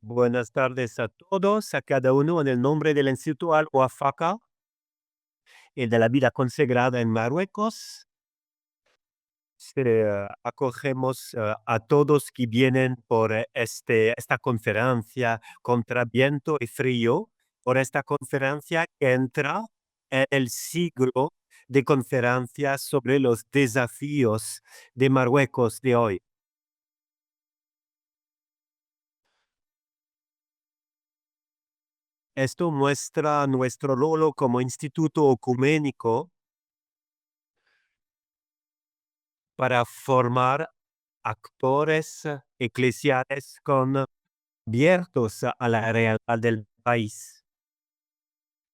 Buenas tardes a todos, a cada uno en el nombre del Instituto Al-Wafaka y de la vida consagrada en Marruecos. Acogemos a todos que vienen por esta conferencia contra viento y frío, por esta conferencia que entra en el siglo de conferencias sobre los desafíos de Marruecos de hoy. Esto muestra nuestro rol como instituto ecuménico para formar actores eclesiales abiertos a la realidad del país.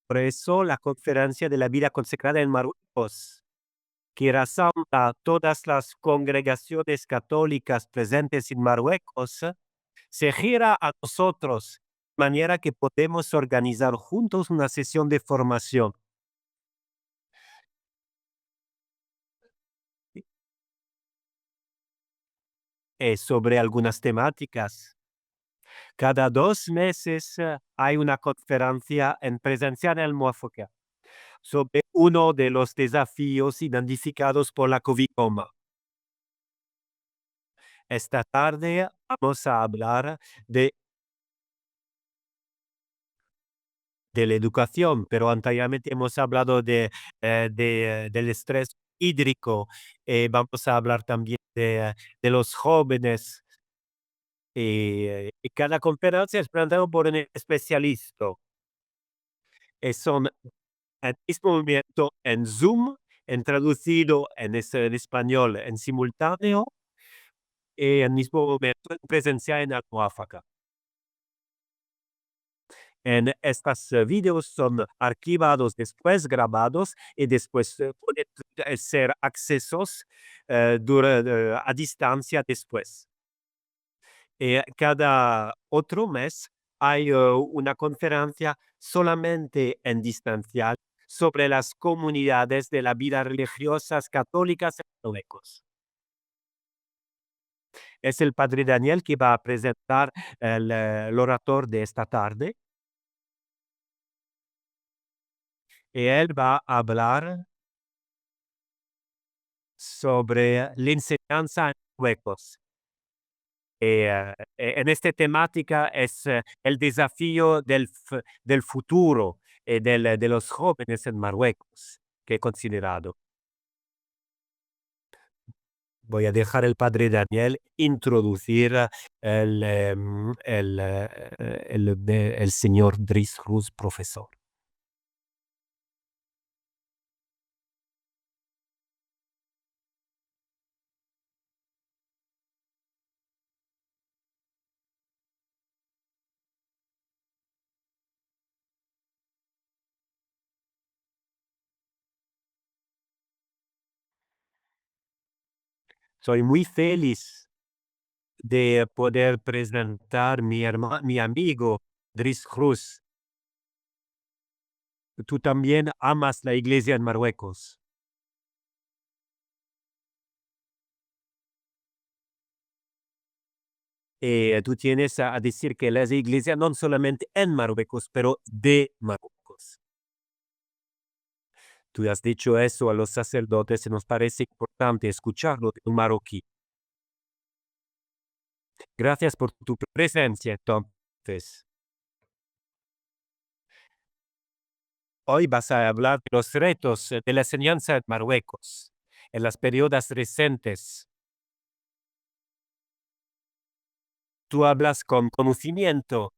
Por eso la conferencia de la vida consagrada en Marruecos, que resalta a todas las congregaciones católicas presentes en Marruecos, se gira a nosotros, de manera que podemos organizar juntos una sesión de formación sobre algunas temáticas. Cada 2 meses hay una conferencia en presencial en Muafoca sobre uno de los desafíos identificados por la COVID-19. Esta tarde vamos a hablar de la educación, pero anteriormente hemos hablado del estrés hídrico. Vamos a hablar también de los jóvenes. Y cada conferencia es presentada por un especialista. Son al mismo momento en Zoom, en traducido en español en simultáneo, y al mismo momento en presencial en Almoáfaca. En estos vídeos son archivados, después grabados y después pueden ser accesos a distancia después. Cada otro mes hay una conferencia solamente en distancial sobre las comunidades de la vida religiosas católicas en Marruecos. Es el padre Daniel que va a presentar el orator de esta tarde y él va a hablar sobre la enseñanza en Marruecos. En esta temática es el desafío del futuro de los jóvenes en Marruecos, que he considerado. Voy a dejar al padre Daniel introducir el señor Driss Cruz, profesor. Soy muy feliz de poder presentar mi amigo Driss Cruz. Tú también amas la iglesia en Marruecos. Tú tienes a decir que la iglesia no solamente en Marruecos, pero de Marruecos. Tú has dicho eso a los sacerdotes y nos parece importante escucharlo de un marroquí. Gracias por tu presencia, entonces. Hoy vas a hablar de los retos de la enseñanza en Marruecos en las periodos recientes. Tú hablas con conocimiento,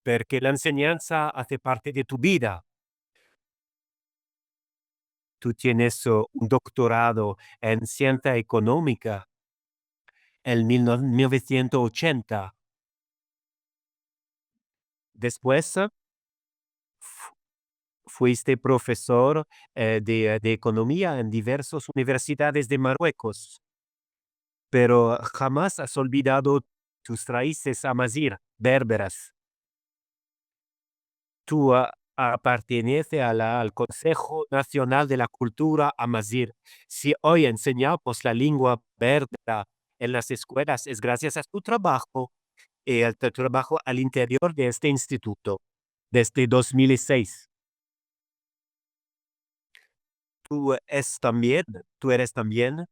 porque la enseñanza hace parte de tu vida. Tú tienes un doctorado en ciencia económica en 1980. Después fuiste profesor de economía en diversas universidades de Marruecos, pero jamás has olvidado tus raíces amazigh, berberas. Tú perteneces al Consejo Nacional de la Cultura Amazigh. Si hoy enseñamos la lengua berbera en las escuelas, es gracias a tu trabajo. trabajo al interior de este instituto desde 2006. ¿Tú eres también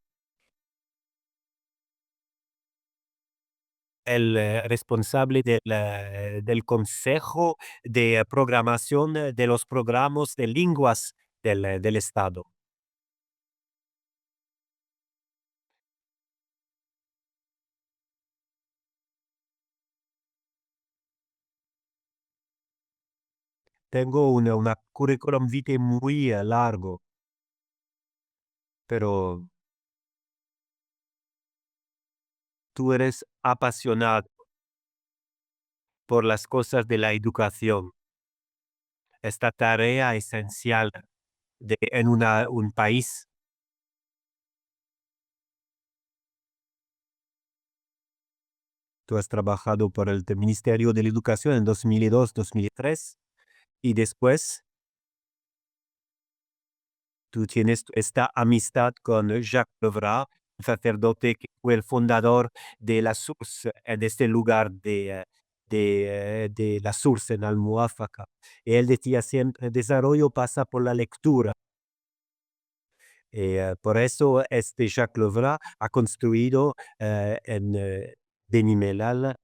el responsable del consejo de programación de los programas de lenguas del Estado? Tengo una curriculum vitae muy largo, pero tú eres apasionado por las cosas de la educación, esta tarea esencial en un país. Tú has trabajado por el Ministerio de la Educación en 2002, 2003 y después tú tienes esta amistad con Jacques Levra, un sacerdote que fue el fundador de la SURS, de este lugar de la SURS en Almuáfaca. Él decía siempre, el desarrollo pasa por la lectura. Por eso este Jacques Levra ha construido en Benimelal.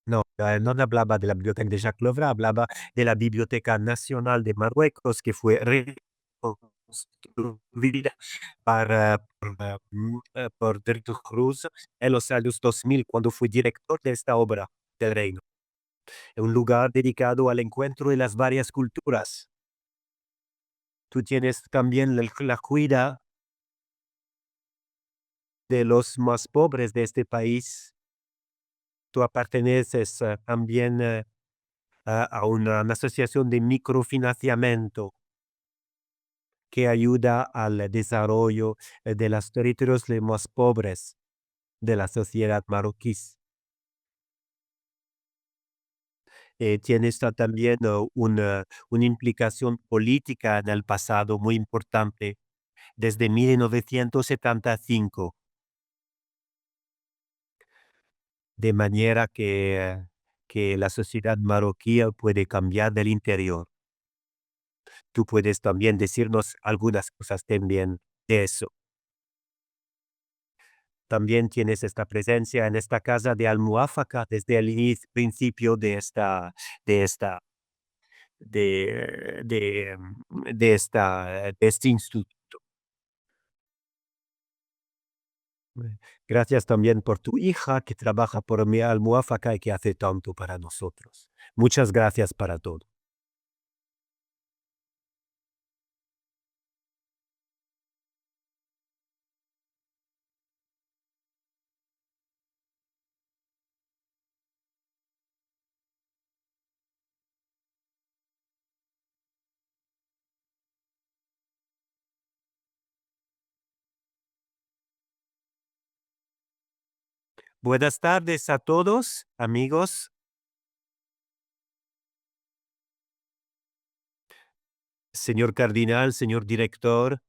No, no hablaba de la biblioteca de Jacques Levra, hablaba de la Biblioteca Nacional de Marruecos, que fue reconstruida por Drito Cruz en los años 2000, cuando fue director de esta obra del reino. Es un lugar dedicado al encuentro de las varias culturas. Tú tienes también la cuida de los más pobres de este país. Tú perteneces también a una asociación de microfinanciamiento que ayuda al desarrollo de los territorios más pobres de la sociedad marroquí. Tienes también una implicación política en el pasado muy importante desde 1975, de manera que la sociedad marroquí puede cambiar del interior. Tú puedes también decirnos algunas cosas también de eso. También tienes esta presencia en esta casa de Almuáfaca desde el principio de esta, de este instituto. Gracias también por tu hija que trabaja por mi Almuáfaca y que hace tanto para nosotros. Muchas gracias para todo. Buenas tardes a todos, amigos. Señor cardenal, señor director,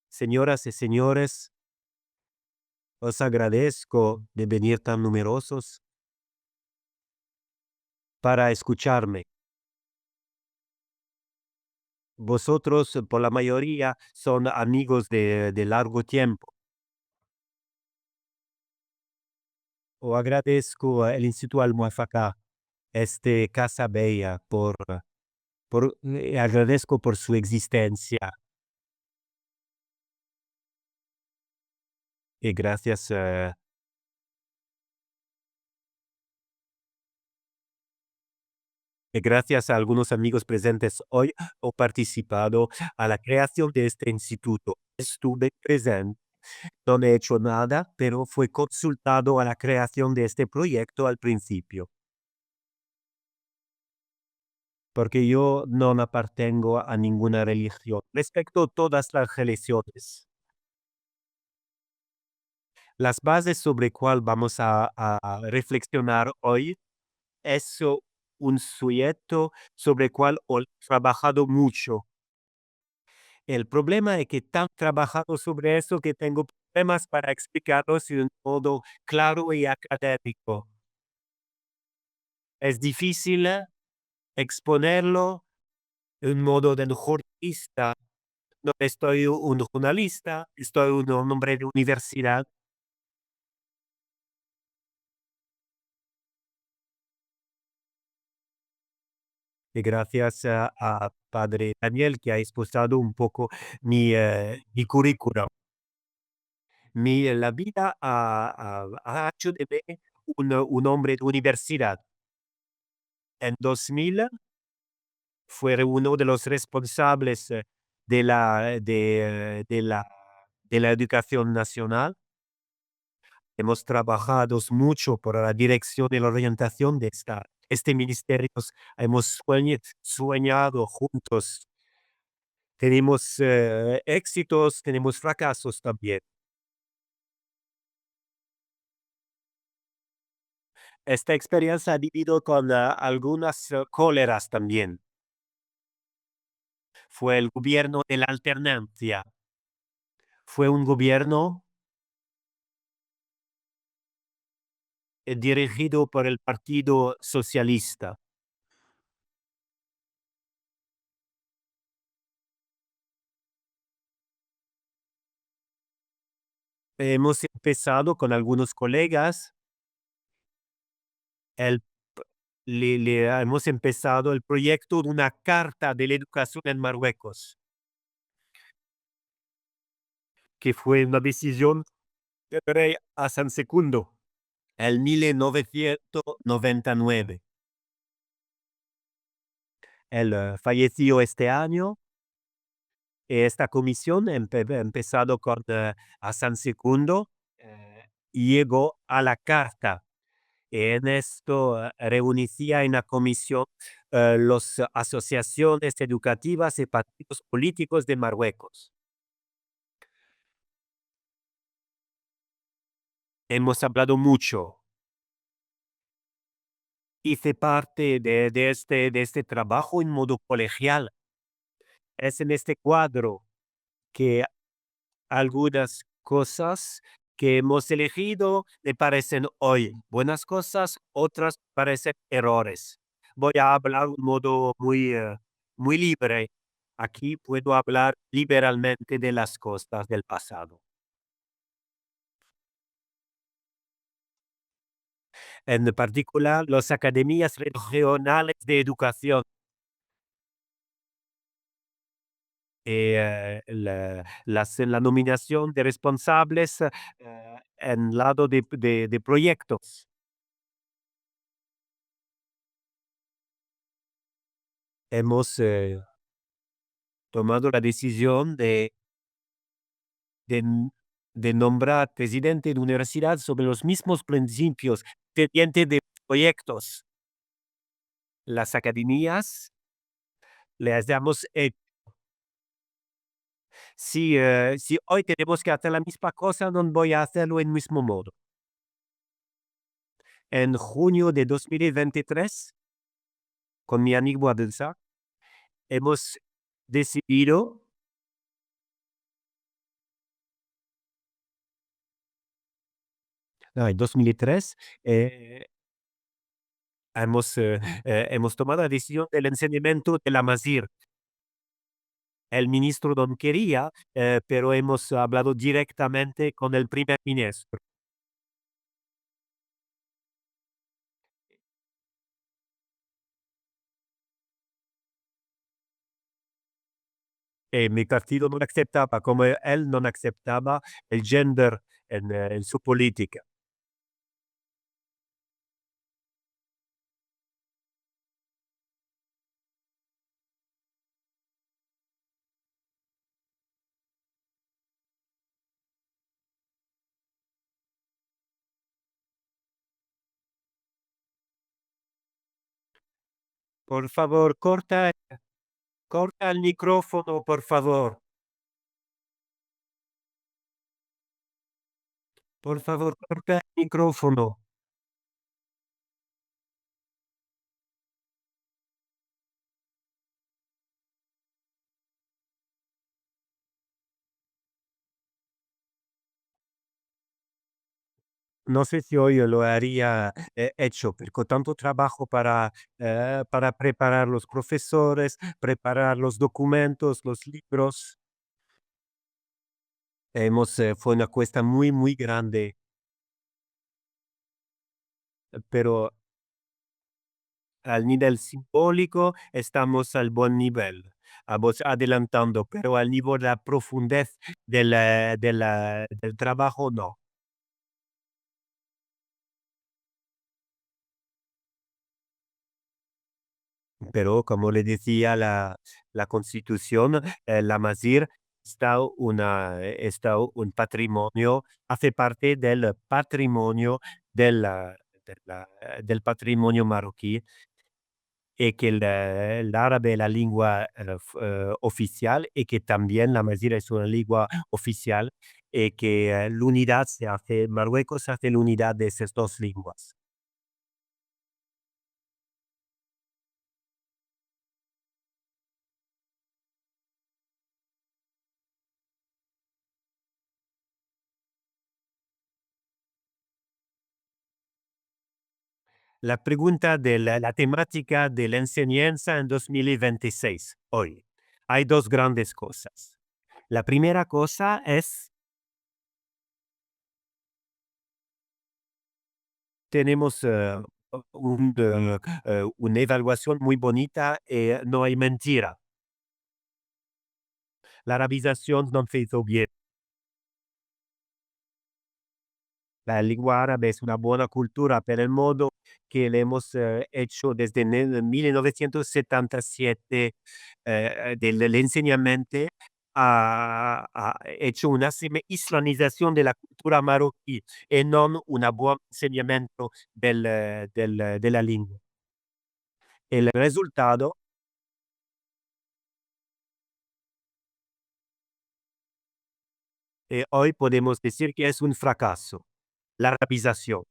señoras y señores, os agradezco de venir tan numerosos para escucharme. Vosotros, por la mayoría, son amigos de largo tiempo. O agradezco el Instituto Almuafaka, Casa Bella, agradezco por su existencia y gracias a algunos amigos presentes hoy, he participado a la creación de este instituto. Estuve presente, no he hecho nada, pero fue consultado a la creación de este proyecto al principio, porque yo no me apartengo a ninguna religión. Respecto a todas las religiones, las bases sobre cuál vamos a reflexionar hoy es un sujeto sobre el cual he trabajado mucho. El problema es que tan trabajado sobre eso que tengo problemas para explicarlos de un modo claro y académico. Es difícil exponerlo de un modo de un jurista. No estoy un jurnalista, estoy un hombre de universidad. Y gracias a padre Daniel que ha expulsado un poco mi currículum. La vida ha hecho de mí un hombre de universidad. En 2000 fue uno de los responsables de la educación nacional. Hemos trabajado mucho por la dirección y la orientación de este ministerio. Hemos soñado juntos. Tenemos éxitos, tenemos fracasos también. Esta experiencia ha vivido con algunas cóleras también. Fue el gobierno de la alternancia. Fue un gobierno dirigido por el Partido Socialista. Hemos empezado con algunos colegas, el, hemos empezado el proyecto de una carta de la educación en Marruecos, que fue una decisión del rey Hassan II en 1999. Él falleció este año. Esta comisión empezado con Hassan II, llegó a la carta. En esto reunía en la comisión las asociaciones educativas y partidos políticos de Marruecos. Hemos hablado mucho. Hice parte de este trabajo en modo colegial. Es en este cuadro que algunas cosas que hemos elegido me parecen hoy buenas cosas, otras parecen errores. Voy a hablar de un modo muy libre. Aquí puedo hablar liberalmente de las cosas del pasado. En particular, las academias regionales de educación. La nominación de responsables en lado de proyectos. Hemos tomado la decisión de, n- de nombrar presidente de universidad sobre los mismos principios pendientes de proyectos. Las academias les damos, si hoy tenemos que hacer la misma cosa, no voy a hacerlo en mismo modo. En junio de 2023, con mi amigo Abdelsa, hemos decidido, no, en 2003, hemos tomado la decisión del enseñamiento de la Masir. El ministro no quería, pero hemos hablado directamente con el primer ministro. Mi partido no aceptaba, como él no aceptaba el gender en su política. Por favor, corta el micrófono, por favor. Por favor, corta el micrófono. No sé si hoy lo haría hecho, pero con tanto trabajo para preparar los profesores, preparar los documentos, los libros, fue una cuesta muy, muy grande, pero al nivel simbólico estamos al buen nivel. Vamos adelantando, pero al nivel de la profundez del trabajo, no. Pero como le decía la Constitución, la Masir está un patrimonio, hace parte del patrimonio del, del patrimonio marroquí, y que el árabe es la lengua oficial, y que también la Masir es una lengua oficial, y que la unidad se hace, Marruecos hace la unidad de esas dos lenguas. La pregunta de la temática de la enseñanza en 2026, hoy. Hay dos grandes cosas. La primera cosa es, tenemos una evaluación muy bonita y no hay mentira. La arabización no se hizo bien. La lengua árabe es una buena cultura, pero el modo que le hemos hecho desde 1977 del enseñamiento ha hecho una islamización de la cultura marroquí y no un buen enseñamiento de la lengua. El resultado, hoy podemos decir que es un fracaso, la arabización.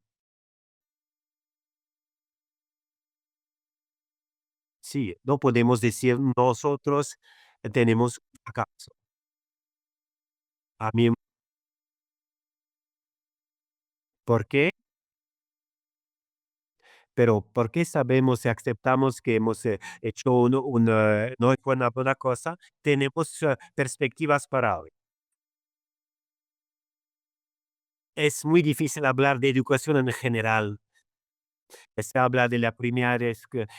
Sí, no podemos decir nosotros tenemos un fracaso. A mí, ¿por qué? Pero ¿por qué sabemos y aceptamos que hemos hecho no fue una buena cosa? Tenemos perspectivas para hoy. Es muy difícil hablar de educación en general. Se habla de la primaria,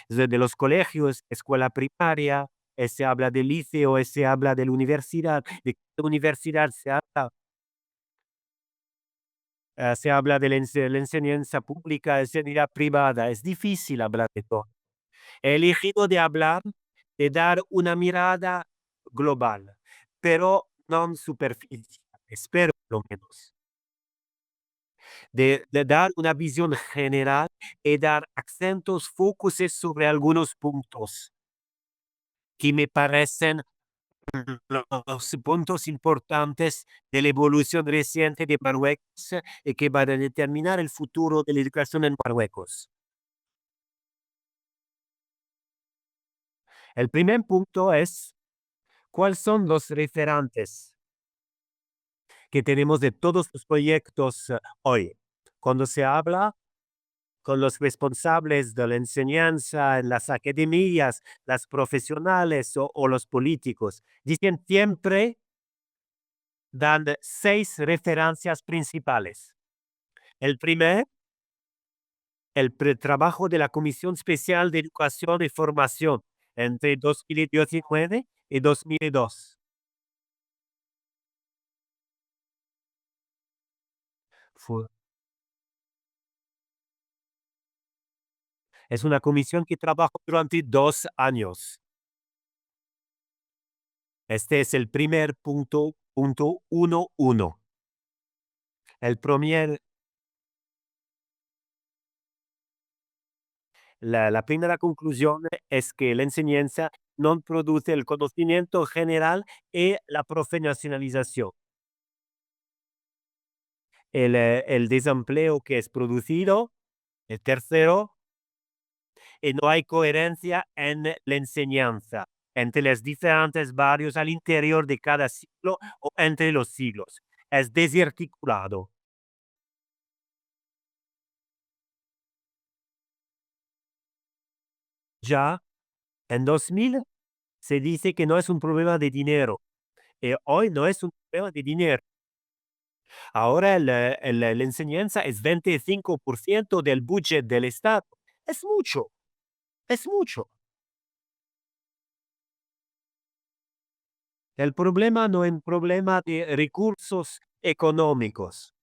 de los colegios, escuela primaria, se habla del liceo, se habla de la universidad. De qué universidad se habla de la enseñanza pública, enseñanza privada. Es difícil hablar de todo. He elegido de hablar, de dar una mirada global, pero no superficial, espero lo menos, de dar una visión general y dar acentos, focuses sobre algunos puntos que me parecen los puntos importantes de la evolución reciente de Marruecos y que van a determinar el futuro de la educación en Marruecos. El primer punto es, ¿cuáles son los referentes que tenemos de todos los proyectos hoy? Cuando se habla con los responsables de la enseñanza en las academias, las profesionales o los políticos, dicen siempre, dan 6 referencias principales. El primer, trabajo de la Comisión Especial de Educación y Formación entre 2019 y 2002. Fue Es una comisión que trabajó durante 2 años. Este es el primer punto, punto 1.1. El primer, la primera conclusión es que la enseñanza no produce el conocimiento general y la profesionalización. El desempleo que es producido. El tercero, no hay coherencia en la enseñanza entre los diferentes barrios al interior de cada siglo o entre los siglos. Es desarticulado. Ya en 2000 se dice que no es un problema de dinero. Hoy no es un problema de dinero. Ahora la enseñanza es 25% del budget del Estado. Es mucho, es mucho. El problema no es un problema de recursos económicos.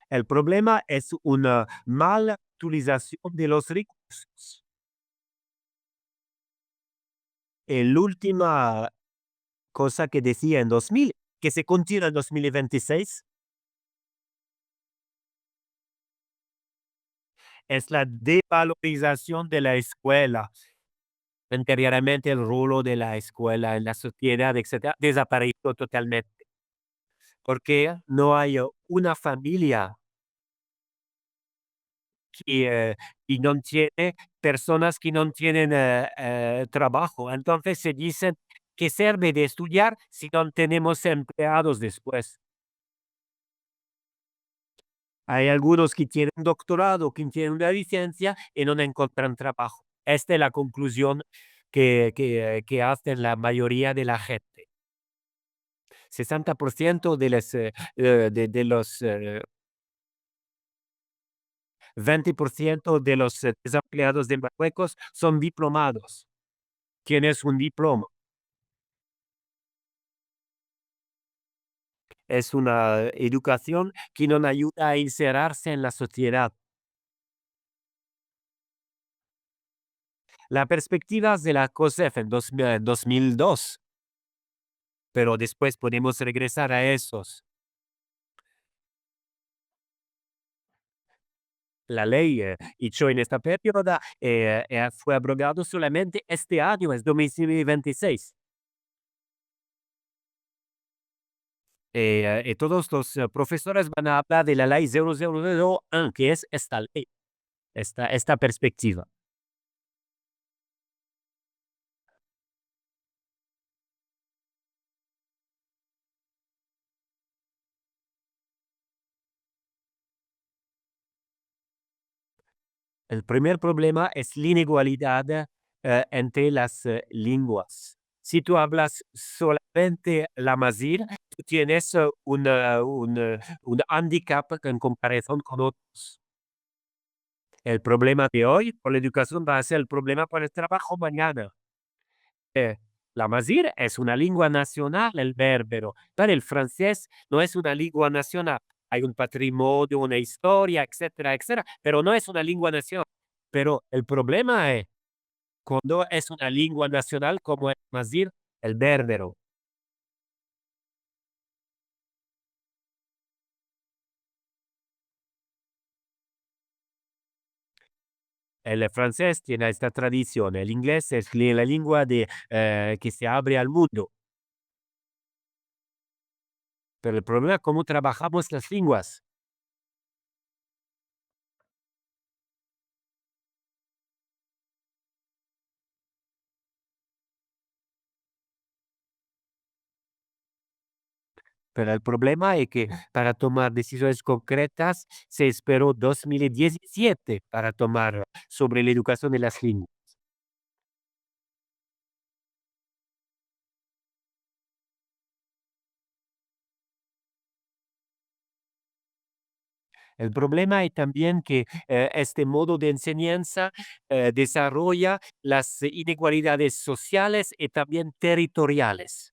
El problema es una mala utilización de los recursos. La última cosa que decía en 2000, que se continúa en 2026, es la devalorización de la escuela. Anteriormente el rol de la escuela en la sociedad, etcétera, desapareció totalmente, porque no hay una familia que, y no tiene personas que no tienen trabajo. Entonces se dicen que sirve de estudiar si no tenemos empleados después. Hay algunos que tienen doctorado, que tienen una licencia y no encuentran trabajo. Esta es la conclusión que hacen la mayoría de la gente. 60% de los 20% de los desempleados de Marruecos son diplomados. Tienes un diploma. Es una educación que no ayuda a inserarse en la sociedad. La perspectiva de la COSEF en 2002, pero después podemos regresar a esos. La ley hecho en esta periodo fue abrogado solamente este año, es 2026. Y todos los profesores van a hablar de la ley 0001, que es esta ley, esta perspectiva. El primer problema es la inigualdad entre las lenguas. Si tú hablas solamente la Amazigh, tú tienes un handicap en comparación con otros. El problema de hoy por la educación va a ser el problema por el trabajo mañana. Eh, la Amazigh es una lengua nacional, el berbero, pero el francés no es una lengua nacional. Hay un patrimonio, una historia, etcétera, etcétera, pero no es una lengua nacional. Pero el problema es cuando es una lengua nacional como el Amazigh, el berbero. El francés tiene esta tradición, el inglés es la lengua que se abre al mundo. Pero el problema es cómo trabajamos las lenguas. Pero el problema es que para tomar decisiones concretas se esperó 2017 para tomar sobre la educación de las lenguas. El problema es también que este modo de enseñanza desarrolla las inequalidades sociales y también territoriales.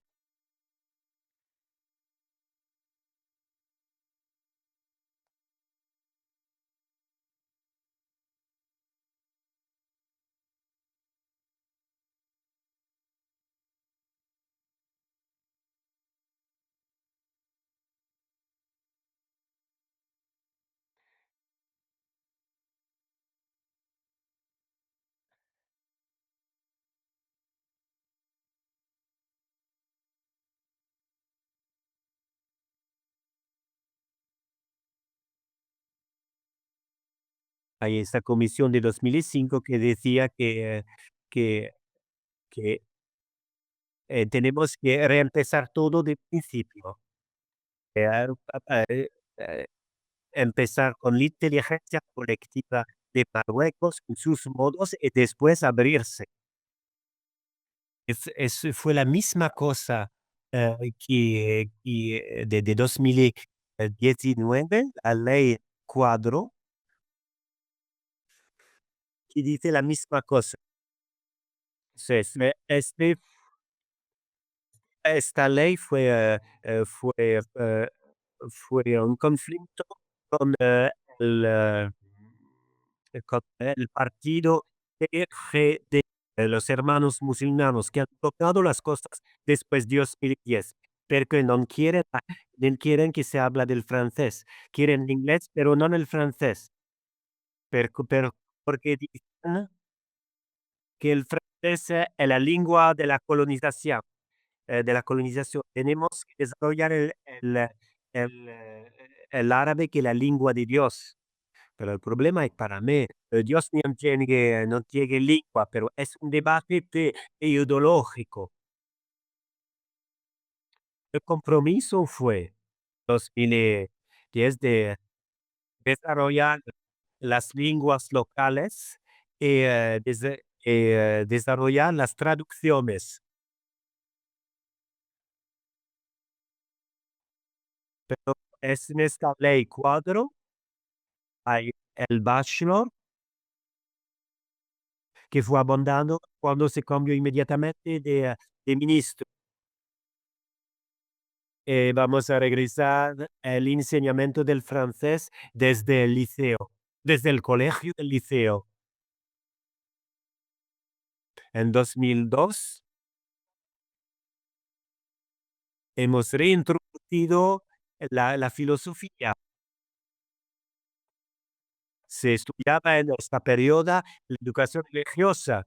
Hay esta comisión de 2005 que decía que, que tenemos que reempezar todo de principio. Crear, empezar con la inteligencia colectiva de Marruecos, con sus modos, y después abrirse. Fue la misma cosa que de 2019, la ley Cuadro, que dice la misma cosa. Esta ley fue un conflicto con el partido PGD, los hermanos musulmanes que han tocado las cosas después de 2010, porque no quieren que se habla del francés, quieren inglés, pero no el francés, pero porque dicen que el francés es la lengua de la colonización. Tenemos que desarrollar el, eh, el árabe, que es la lengua de Dios. Pero el problema es para mí, Dios no tiene lengua, pero es un debate ideológico. El compromiso fue 2010 de desarrollar las lenguas locales y desarrollar las traducciones. Pero es en esta ley cuadro, hay el bachelor que fue abandonado cuando se cambió inmediatamente de ministro. Vamos a regresar el enseñamiento del francés desde el liceo, desde el colegio del liceo. En 2002 hemos reintroducido la filosofía. Se estudiaba en esta periodo la educación religiosa.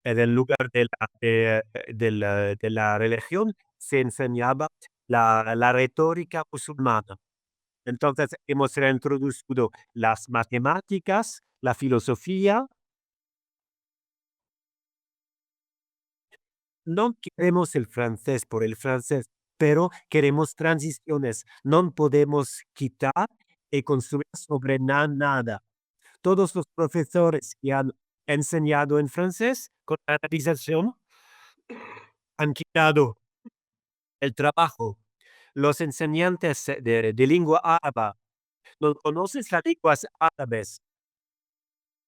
En el lugar de la religión se enseñaba la retórica musulmana. Entonces hemos reintroducido las matemáticas, la filosofía. No queremos el francés por el francés, pero queremos transiciones. No podemos quitar y construir sobre nada. Todos los profesores que han enseñado en francés con la realización han quitado el trabajo. Los enseñantes de lengua árabe no conocen las lenguas árabes.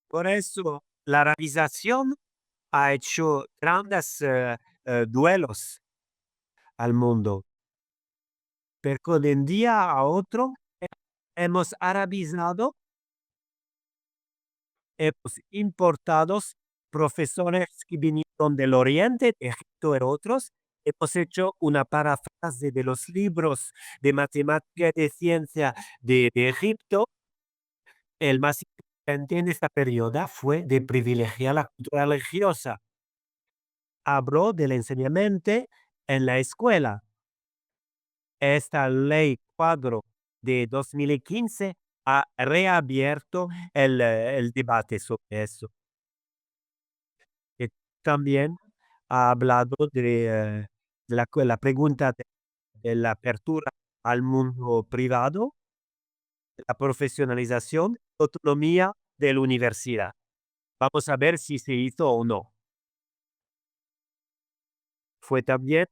Por eso la realización ha hecho grandes duelos al mundo. Porque de un día a otro hemos arabizado, hemos importado profesores que vinieron del Oriente, de Egipto y otros. Hemos hecho una parafrase de los libros de matemática y de ciencia de Egipto. El más importante en esta periodo fue de privilegiar la cultura religiosa. Habló del enseñamiento en la escuela. Esta ley cuadro de 2015 ha reabierto el debate sobre eso. Y también ha hablado de la pregunta de la apertura al mundo privado, la profesionalización, autonomía de la universidad. Vamos a ver si se hizo o no. Fue también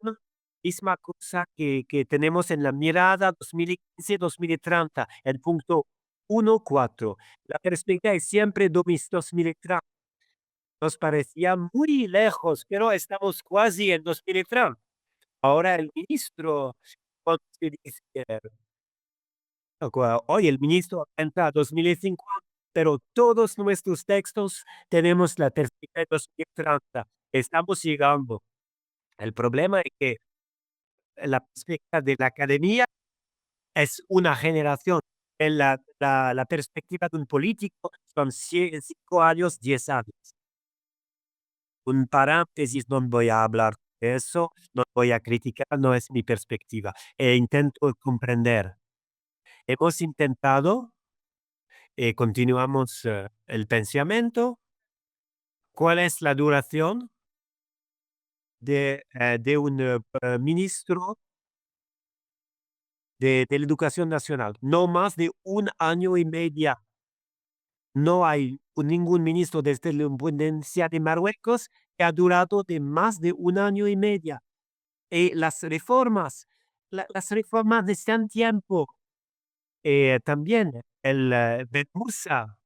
misma cosa que tenemos en la mirada 2015-2030, el punto 1.4. La perspectiva es siempre 2030. Nos parecía muy lejos, pero estamos casi en 2030. Ahora el ministro, cuando se dice, hoy el ministro entra a 2050, pero todos nuestros textos tenemos la perspectiva de 2030. Estamos llegando. El problema es que la perspectiva de la academia es una generación. En la perspectiva de un político son 5 años, 10 años. Un paréntesis, no voy a hablar de eso, no voy a criticar, no es mi perspectiva. Intento comprender. Hemos intentado, continuamos el pensamiento. ¿Cuál es la duración de un ministro de la educación nacional, no más de 1 año y medio. No hay ningún ministro desde la independencia de Marruecos que ha durado de más de 1 año y medio. Las reformas, las reformas de ese tiempo, también Ben Moussa,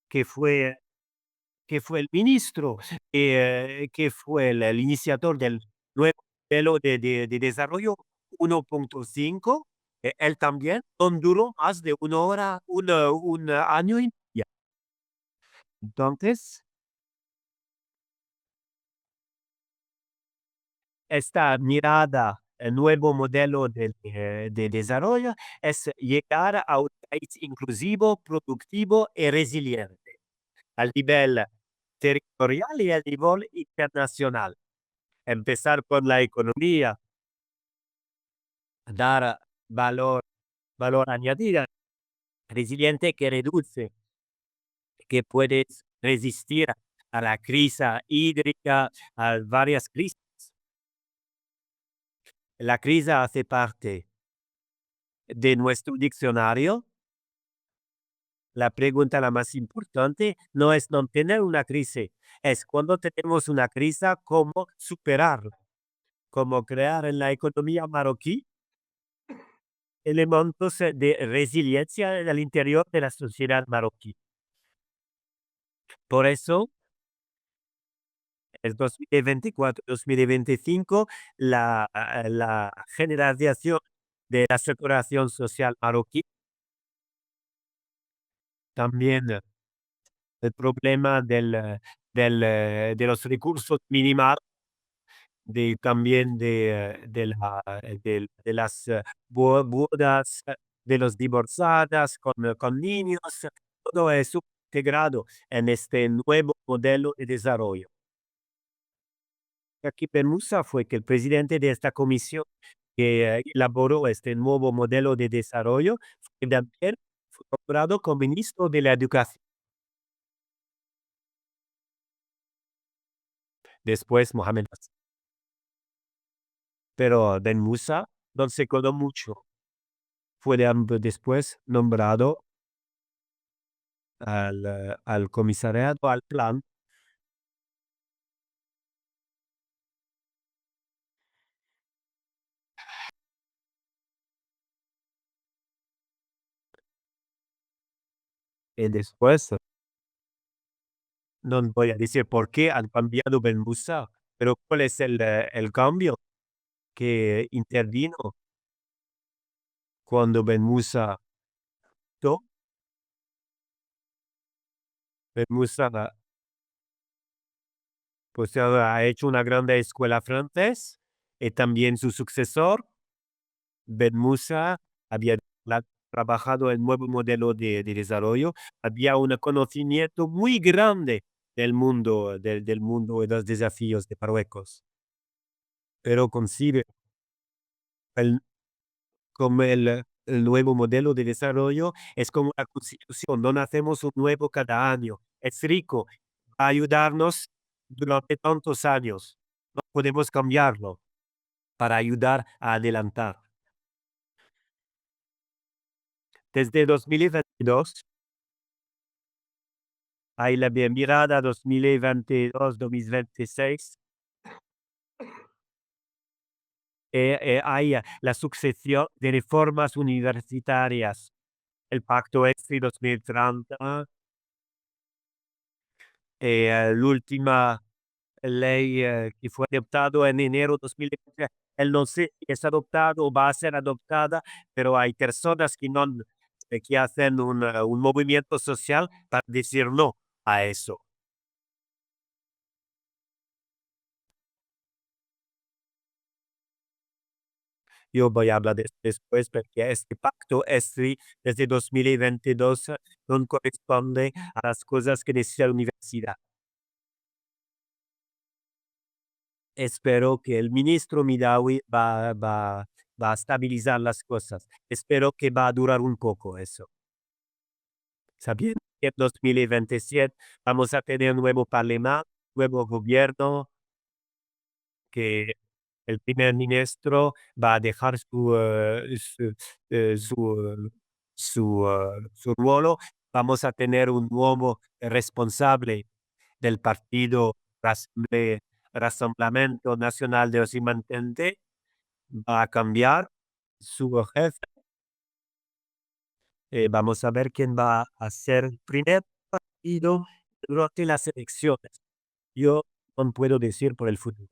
que fue, que fue el ministro, que fue el iniciador del nuevo modelo de desarrollo 1.5, él también no duró más de 1 hora, un año y medio. Entonces, esta mirada, el nuevo modelo de desarrollo es llegar a un país inclusivo, productivo y resiliente, al nivel territorial y a nivel internacional. Empezar con la economía, dar valor añadido, resiliente que reduce, que puedes resistir a la crisis hídrica, a varias crisis. La crisis hace parte de nuestro diccionario. La pregunta la más importante no es no tener una crisis, es cuando tenemos una crisis, cómo superarla, cómo crear en la economía marroquí elementos de resiliencia al interior de la sociedad marroquí. Por eso, el 2024-2025, la generación de la Seguridad Social marroquí, también el problema de los recursos mínimos, también de las bodas, de los divorciadas con niños, todo eso integrado en este nuevo modelo de desarrollo. Aquí Penusa fue que el presidente de esta comisión que elaboró este nuevo modelo de desarrollo fue también fue nombrado como ministro de la Educación. Después Mohamed Hassan. Pero Ben Musa no se quedó mucho. Fue después nombrado al comisariado, al plan. Y después, no voy a decir por qué han cambiado Ben Musa, pero cuál es el cambio que intervino cuando Ben Musa, Ben Musa pues ha hecho una grande escuela francés y también su sucesor, Ben Musa, había trabajado el nuevo modelo de desarrollo, había un conocimiento muy grande del mundo y los desafíos de Marruecos, pero concibe el, como el nuevo modelo de desarrollo es como la constitución, no hacemos un nuevo cada año, es rico, va a ayudarnos durante tantos años, no podemos cambiarlo para ayudar a adelantar. Desde 2022 hay la mirada 2022-2026, hay la sucesión de reformas universitarias, el Pacto ESI 2030, la última ley que fue adoptado en enero 2020. Él no sé si es adoptado o va a ser adoptada, pero hay personas que, no, que hacen un movimiento social para decir no a eso. Yo voy a hablar de esto después porque este pacto ESRI desde 2022 no corresponde a las cosas que decía la universidad. Espero que el ministro Midawi va a estabilizar las cosas. Espero que va a durar un poco eso. Sabiendo que en 2027 vamos a tener un nuevo parlamento, nuevo gobierno, que el primer ministro va a dejar su ruolo. Vamos a tener un nuevo responsable del partido Rassemblement Nacional de Occidente. Va a cambiar su jefe. Vamos a ver quién va a ser el primer partido durante las elecciones. Yo no puedo decir por el futuro.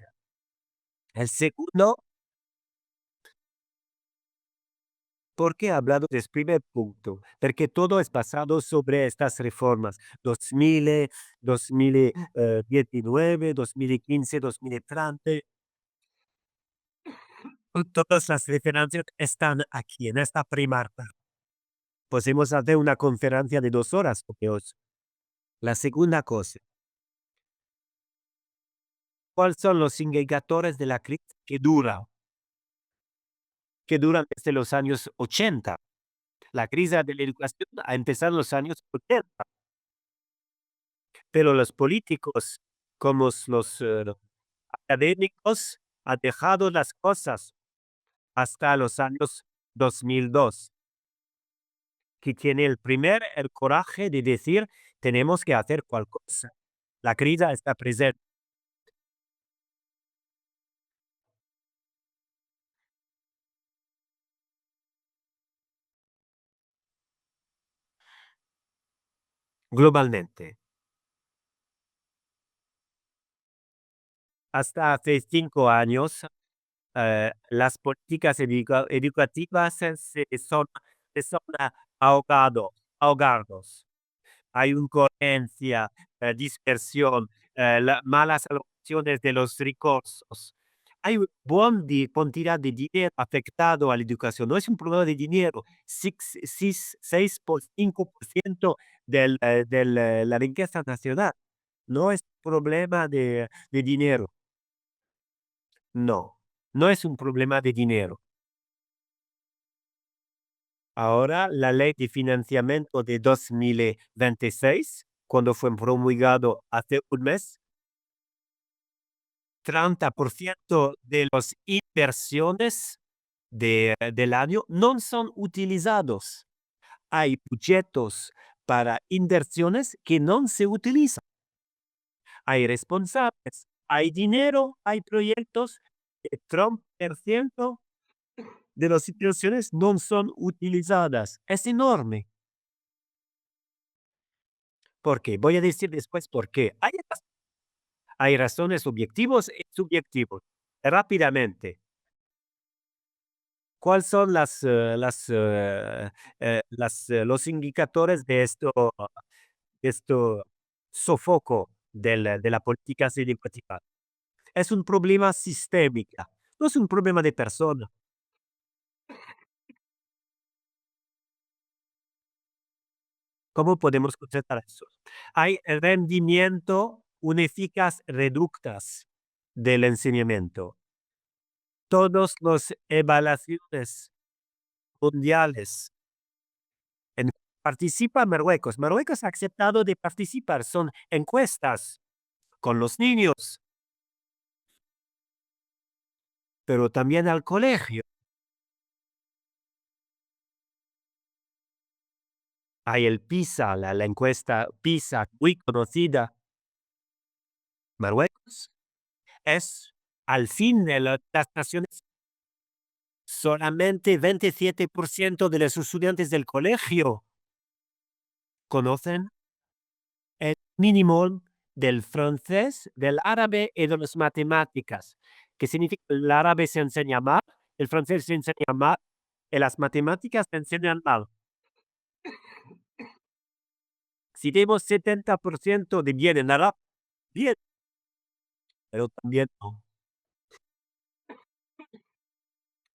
El segundo, ¿por qué he hablado del primer punto? Porque todo es basado sobre estas reformas. 2019, 2015, 2030. Todas las referencias están aquí, en esta primera parte. Podemos hacer una conferencia de 2 horas sobre eso. La segunda cosa, ¿cuáles son los indicadores de la crisis que duran desde los años 80? La crisis de la educación ha empezado en los años 80, pero los políticos, como los académicos, han dejado las cosas hasta los años 2002, que tiene el coraje de decir, tenemos que hacer cualquier cosa. La crisis está presente. Globalmente. Hasta hace 5 años, las políticas educativas se son ahogados. Hay incoherencia, dispersión, malas alocaciones de los recursos. Hay una buena cantidad de dinero afectado a la educación. No es un problema de dinero. 6,5% de la riqueza nacional. No es un problema de dinero. No, no es un problema de dinero. Ahora, la ley de financiamiento de 2026, cuando fue promulgado hace un mes, 30% de las inversiones del año no son utilizados. Hay proyectos para inversiones que no se utilizan. Hay responsables, hay dinero, hay proyectos que 30% de las inversiones no son utilizadas. Es enorme. ¿Por qué? Voy a decir después por qué. Hay razones objetivos y subjetivos. Rápidamente, ¿cuáles son los indicadores de esto sofoco de la política educativa? Es un problema sistémico, no es un problema de persona. ¿Cómo podemos constatar eso? Hay rendimiento uneficas reductas del enseñamiento. Todas las evaluaciones mundiales participa Marruecos. Marruecos ha aceptado de participar. Son encuestas con los niños, pero también al colegio. Hay el PISA, la encuesta PISA, muy conocida. Marruecos es, al fin de las naciones, solamente 27% de los estudiantes del colegio conocen el mínimo del francés, del árabe y de las matemáticas. ¿Qué significa? El árabe se enseña mal, el francés se enseña mal y las matemáticas se enseñan mal. Si tenemos 70% de bien en árabe, bien, pero también no.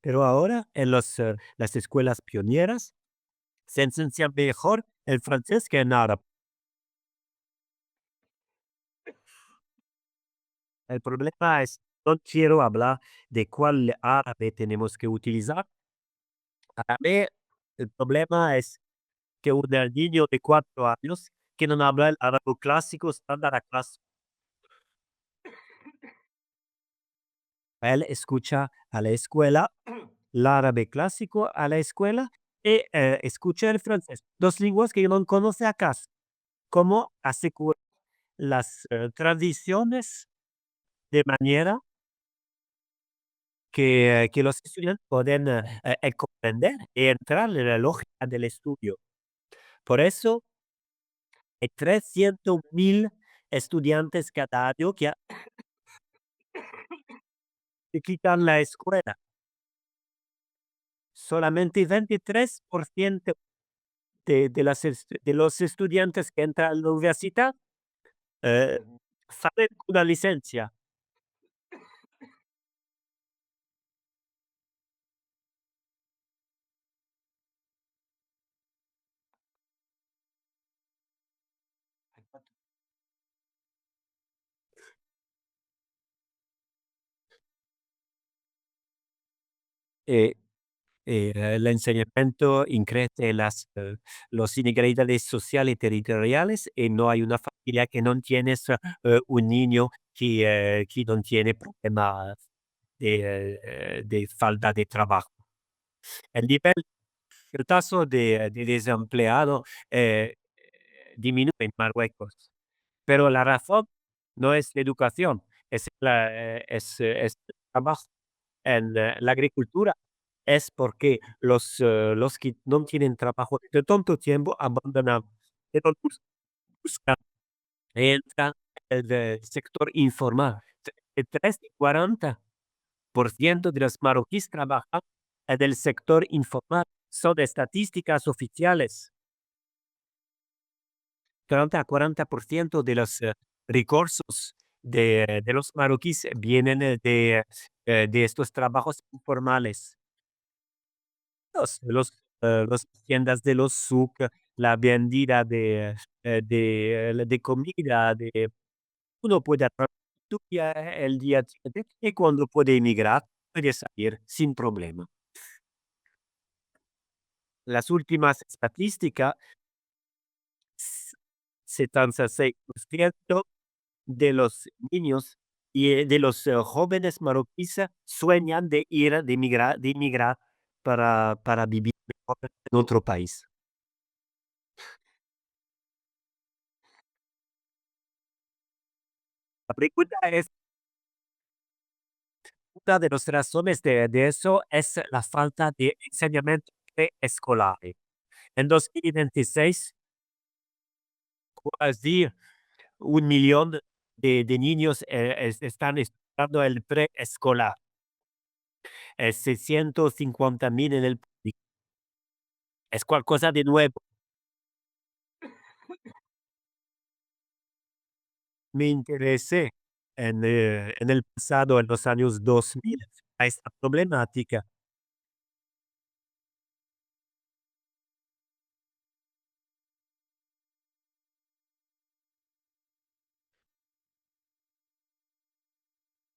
Pero ahora en las escuelas pioneras se enseña mejor el francés que en árabe. El problema es, no quiero hablar de cuál árabe tenemos que utilizar. Para mí, el problema es que un niño de 4 años que no habla el árabe clásico estándar a clásico. Él escucha a la escuela el árabe clásico a la escuela y escucha el francés. Dos lenguas que no conoce a casa. ¿Cómo asegurar las tradiciones de manera que los estudiantes pueden comprender y entrar en la lógica del estudio? Por eso hay 300.000 estudiantes cada año que quitan la escuela. Solamente 23% de los estudiantes que entran a la universidad eh, salen con una licencia. Eh, el enseñamiento increce las inegalitades sociales y territoriales y no hay una familia que no tiene un niño que no tiene problemas de falta de trabajo. El nivel, el taso de desempleado disminuye en Marruecos, pero la razón no es la educación, es el trabajo. En la agricultura es porque los que no tienen trabajo de tanto tiempo abandonan, pero buscan, entran en el sector informal. El 3 y 40% de los marroquíes trabajan en el sector informal. Son estadísticas oficiales. 30 a 40% de los recursos de los marroquíes vienen de estos trabajos informales. Los tiendas de los souk, la vendida de comida, uno puede hacer tu día el día a día y cuando puede emigrar, puede salir sin problema. Las últimas estadísticas, s 76% de los niños y de los jóvenes marroquíes sueñan de emigrar para vivir mejor en otro país. La pregunta es, una de las razones de eso es la falta de enseñamiento preescolar. En 2026, casi 1.000.000 de niños están estudiando el preescolar, 650.000 en el país. Es cosa de nuevo. Me interesé en el pasado, en los años 2000, a esta problemática.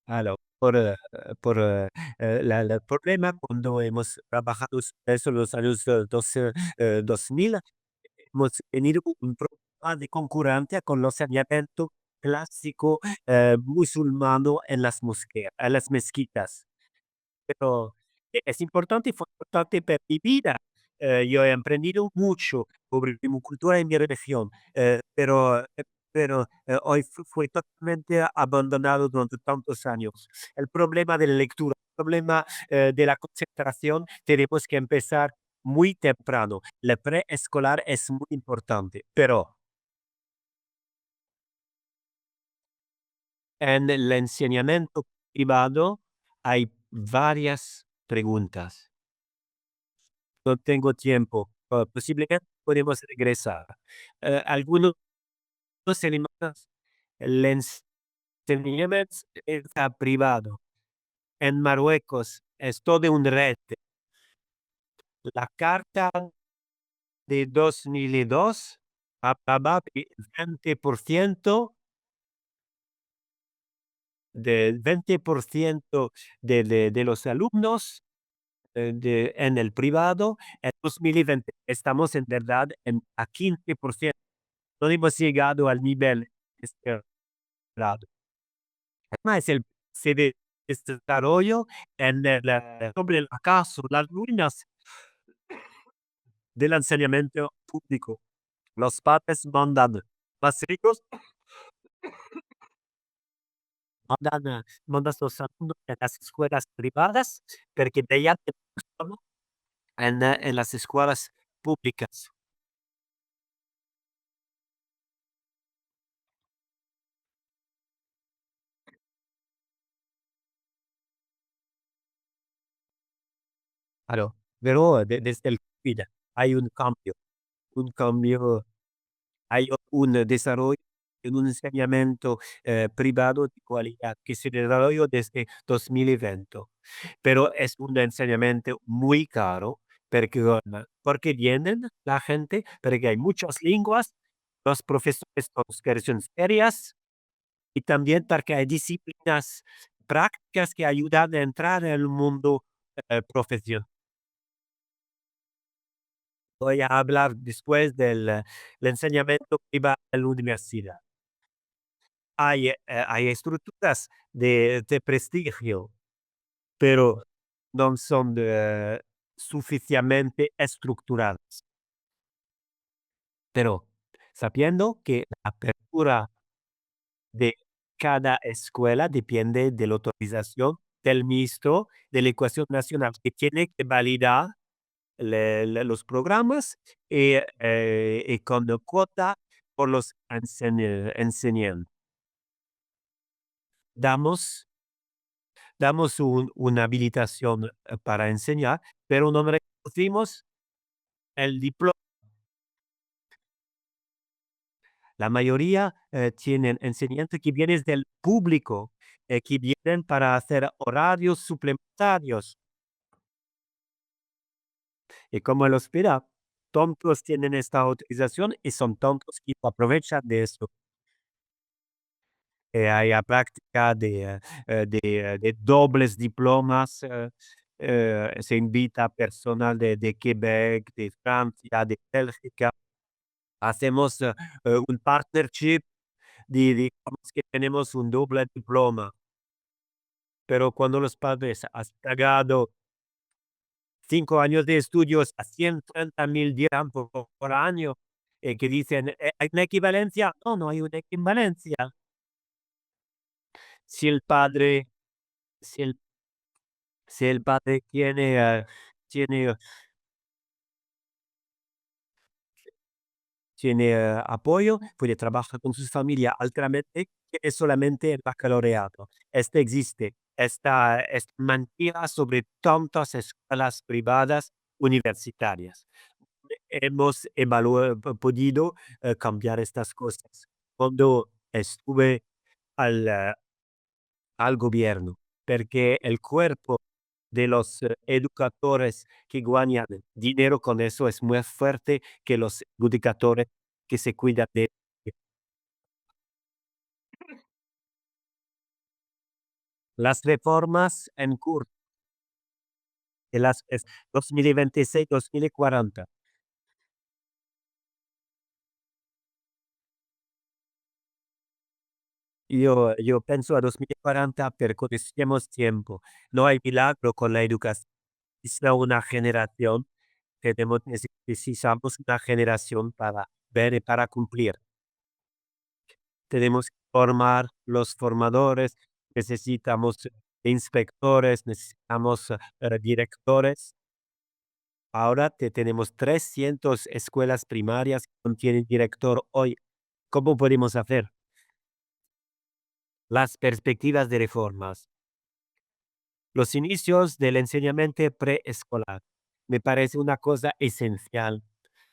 Alors, el problema cuando hemos trabajado sobre eso en los años 2000, hemos tenido un problema de concurrencia con los saneamiento clásico musulmano en las mosqueas, en las mezquitas. Pero es importante, fue importante para mi vida. Yo he aprendido mucho sobre mi cultura y mi religión, pero hoy fue totalmente abandonado durante tantos años. El problema de la lectura, el problema de la concentración, tenemos que empezar muy temprano. La preescolar es muy importante, pero en el enseñamiento privado hay varias preguntas. No tengo tiempo. Posiblemente podemos regresar. Algunos elementos, el enseñamiento está privado. En Marruecos es todo un reto. La carta de 2002 hablaba de 20% del 20% de los alumnos en el privado. En 2020 estamos en verdad a 15%. No hemos llegado al nivel esperado. Además, el CD desarrollo sobre el acaso, las ruinas del enseñamiento público. Los padres mandan más ricos, mandan sus alumnos a las escuelas privadas porque veían en las escuelas públicas. Claro, pero desde el COVID hay un cambio, hay un desarrollo en un enseñamiento privado de calidad que se desarrolló desde 2020. Pero es un enseñamiento muy caro porque vienen la gente, porque hay muchas lenguas, los profesores son serias y también porque hay disciplinas prácticas que ayudan a entrar en el mundo profesional. Voy a hablar después del el enseñamiento privado en la universidad. Hay estructuras de prestigio, pero no son suficientemente estructuradas. Pero sabiendo que la apertura de cada escuela depende de la autorización del ministro de la Educación Nacional, que tiene que validar los programas y con cuota por los enseñantes. Damos, damos una habilitación para enseñar, pero no reconocimos el diploma. La mayoría tienen enseñantes que vienen del público, que vienen para hacer horarios suplementarios. Y como el hospital, tontos tienen esta autorización y son tontos que aprovechan de eso. Hay la práctica de dobles diplomas. Se invita personal de Quebec, de Francia, de Bélgica. Hacemos un partnership, digamos que tenemos un doble diploma. Pero cuando los padres han pagado 5 años de estudios a 130.000 dirham por año, que dicen, ¿hay una equivalencia? No, no hay una equivalencia. Si el padre, si el, si el padre tiene, tiene apoyo, puede trabajar con su familia. Altamente, es solamente el baccalaureado. Este existe. Esta mentira sobre tantas escuelas privadas universitarias. Hemos podido cambiar estas cosas. Cuando estuve al, al gobierno, porque el cuerpo de los educadores que ganan dinero con eso es más fuerte que los educadores que se cuidan de las reformas en curso, de las 2026-2040. Yo pienso a 2040, pero tenemos tiempo. No hay milagro con la educación. Es una generación. Necesitamos una generación para ver y para cumplir. Tenemos que formar los formadores, necesitamos inspectores, necesitamos directores. Ahora tenemos 300 escuelas primarias que no tienen director hoy. ¿Cómo podemos hacer? Las perspectivas de reformas. Los inicios del enseñamiento preescolar. Me parece una cosa esencial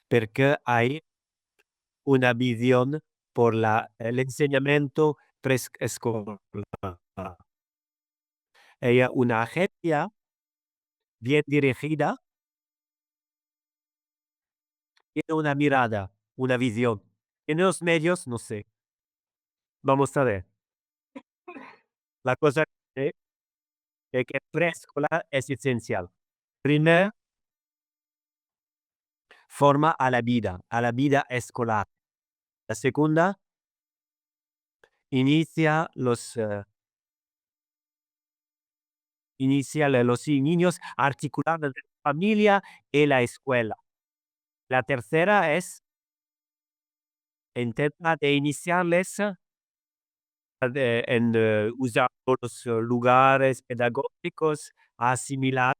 porque hay una visión por el enseñamiento preescolar. Ella, una agencia bien dirigida, tiene una mirada, una visión. En los medios, no sé. Vamos a ver. La cosa es que preescolar es esencial. Primero, forma a la vida escolar. La segunda, inicia inicia los niños a articular la familia y la escuela. La tercera es intenta de iniciarles usar los lugares pedagógicos a asimilar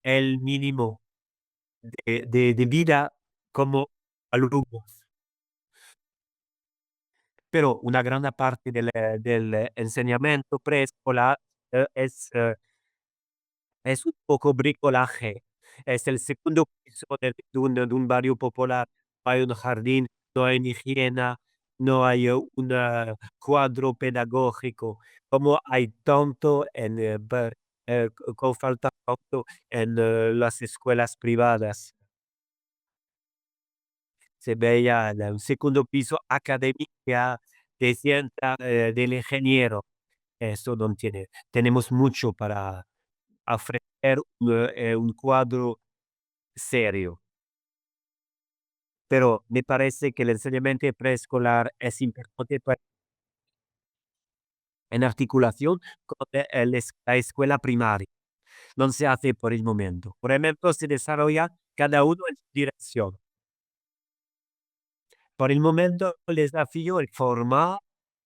el mínimo de vida como alumnos. Pero una gran parte del enseñamiento preescolar es un poco bricolaje. Es el segundo piso de un barrio popular. No hay un jardín, no hay ni higiene, no hay un cuadro pedagógico. Como hay tanto falta tanto en las escuelas privadas. Se veía en un segundo piso academia de ciencia del ingeniero. Eso no tiene. Tenemos mucho para ofrecer un cuadro serio. Pero me parece que el enseñamiento preescolar es importante en articulación con la escuela primaria. No se hace por el momento. Por el momento se desarrolla cada uno en su dirección. Por el momento el desafío es formar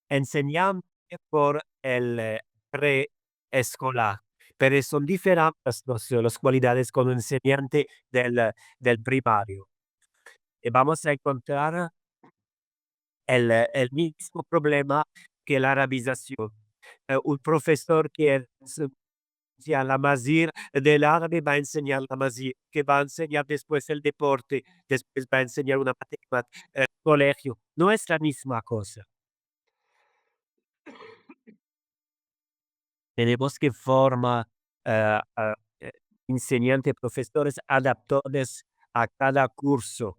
enseñantes por el preescolar, pero son diferentes las cualidades con enseñante del primario. Y vamos a encontrar el mismo problema que la arabización. Un profesor que enseña la Amazigh del árabe va a enseñar la Amazigh, que va a enseñar después el deporte, después va a enseñar una matemática, colegio. No es la misma cosa. Tenemos que formar enseñantes, profesores adaptados a cada curso.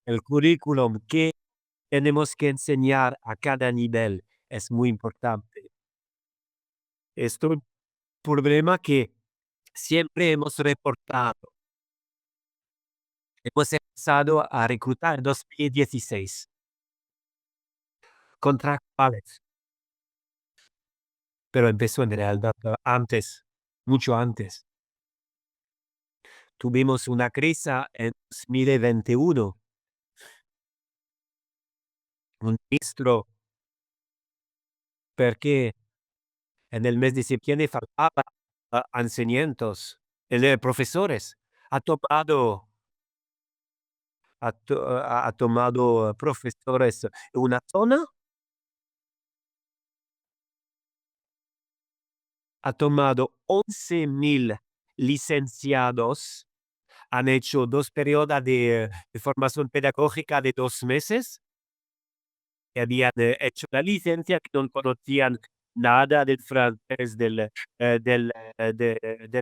El currículum que tenemos que enseñar a cada nivel es muy importante. Esto es un problema que siempre hemos reportado. Hemos empezado a reclutar en 2016 contractuales, pero empezó en realidad antes, mucho antes. Tuvimos una crisis en 2021. Un ministro, perché nel mes di septiembre faltava a enseñantes, profesores. Ha tomado ha tomado profesores una zona, ha tomado 11.000 licenciados, han hecho 2 periodos de formación pedagógica de 2 meses, que habían hecho la licencia, que no conocían nada del francés, del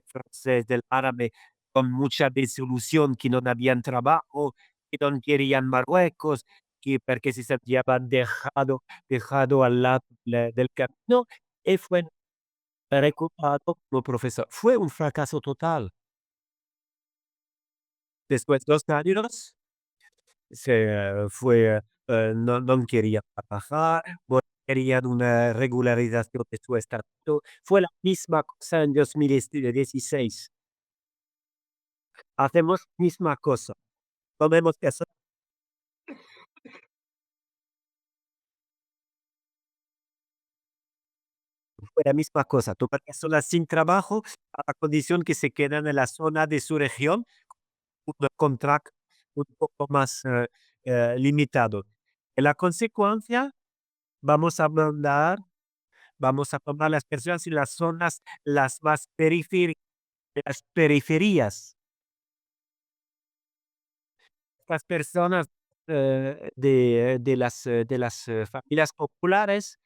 francés, del árabe, con mucha desilusión, que no habían trabajo, que no querían Marruecos, que porque se sentían dejado al lado del camino, y fue reclutado como profesor. Fue un fracaso total. Después 2 años se fue, no quería trabajar, no querían una regularización de su estatuto. Fue la misma cosa en 2016. Hacemos misma cosa. Tomemos eso, fue la misma cosa. Tomar personas sin trabajo a la condición que se quedan en la zona de su región, un contrato un poco más limitado. En la consecuencia, vamos a mandar vamos a tomar las personas en las zonas las más las periferias. Las personas de las familias populares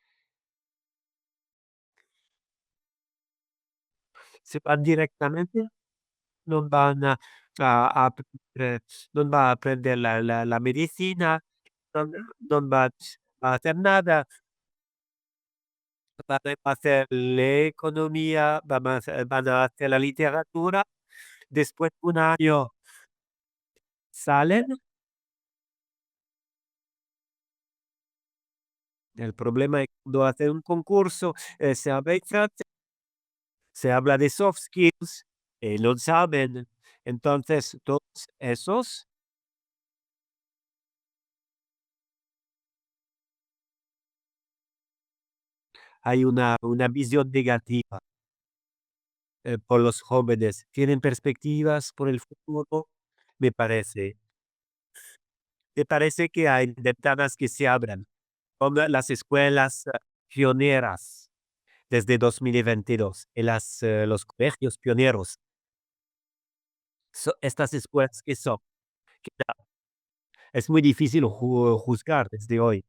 se van directamente, non van a prendere non va a prender la medicina, non va a hacer nada, van a hacer la economía, van a hacer la literatura, después de un año salen. El problema es cuando hacen un concurso, se abejan Se habla de soft skills, lo saben. Entonces, todos esos, hay una visión negativa por los jóvenes. ¿Tienen perspectivas por el futuro? Me parece. Me parece que hay ventanas que se abran, como las escuelas pioneras desde 2022, y los colegios pioneros. Estas escuelas que son, que es muy difícil juzgar desde hoy.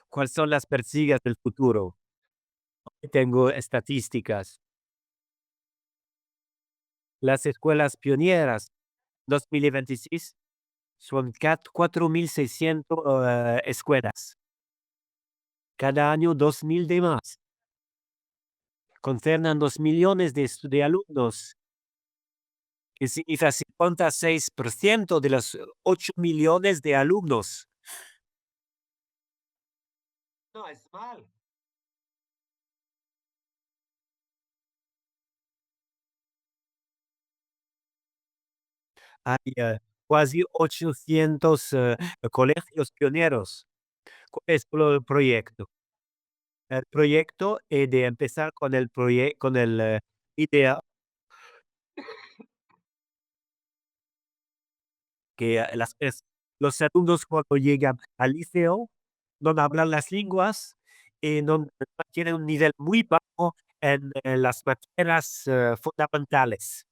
¿Cuáles son las persigas del futuro? Tengo estadísticas. Las escuelas pioneras 2026 son 4.600 escuelas. Cada año 2.000 de más. Concernan 2 millones de alumnos, que significa 56% de los 8 millones de alumnos. No, es mal. Hay casi 800 colegios pioneros. ¿Cuál es el proyecto? El proyecto es de empezar con con el idea que los alumnos cuando llegan al liceo no hablan las lenguas y no tienen un nivel muy bajo en las materias fundamentales.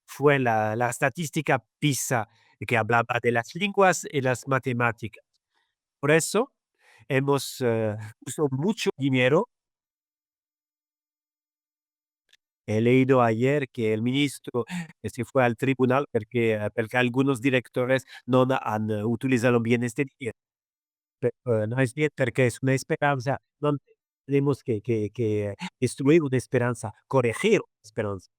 Fue la estadística PISA que hablaba de las lenguas y las matemáticas. Por eso hemos puesto mucho dinero. He leído ayer que el ministro se fue al tribunal porque algunos directores no han utilizado bien este dinero. Pero no es bien porque es una esperanza. No tenemos que destruir una esperanza, corregir una esperanza.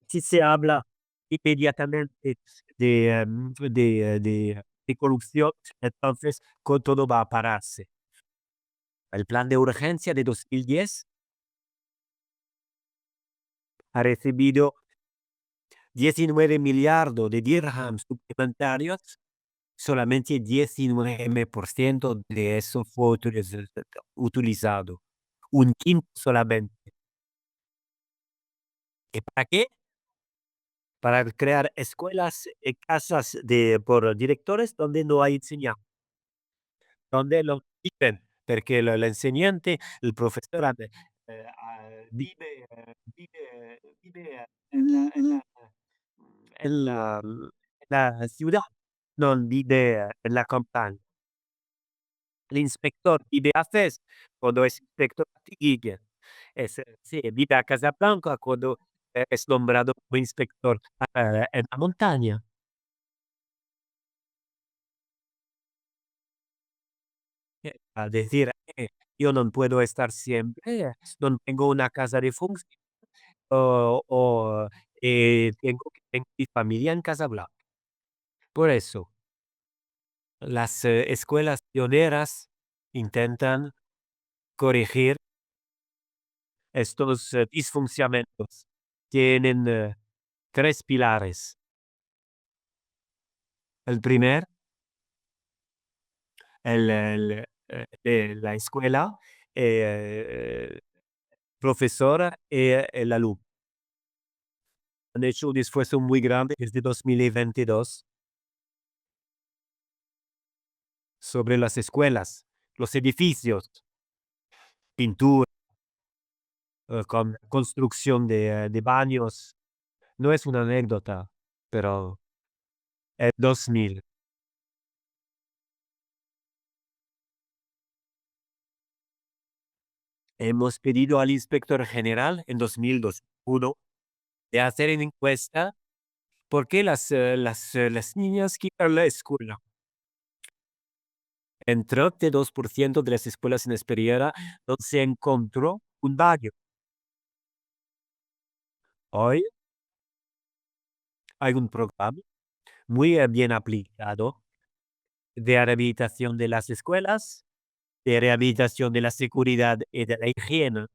Si se habla inmediatamente de corrupción, entonces todo va a pararse. El plan de urgencia de 2010 ha recibido 19 millardos de dirhams suplementarios. Solamente 19% de eso fue utilizado. Un quinto solamente. ¿Y para qué? Para crear escuelas, casas por directores donde no hay enseñanza, donde lo viven, porque el enseñante, el profesor vive en la ciudad, no vive en la campaña. El inspector vive a Fez cuando es inspector a Tigre. Sí, vive a Casablanca cuando es nombrado como inspector en la montaña. A decir, yo no puedo estar siempre, no tengo una casa de función o tengo que tener mi familia en Casablanca. Por eso, las escuelas pioneras intentan corregir estos disfuncionamientos. Tienen tres pilares. El primer, la escuela, profesora y el alumno. Han hecho un esfuerzo muy grande desde 2022 sobre las escuelas, los edificios, pintura, con construcción de baños. No es una anécdota, pero en 2000 hemos pedido al inspector general en 2001 de hacer una encuesta por qué las niñas quieren la escuela. En 32% de las escuelas en Espriella no se encontró un baño. Hoy hay un programa muy bien aplicado de rehabilitación de las escuelas, de rehabilitación de la seguridad y de la higiene.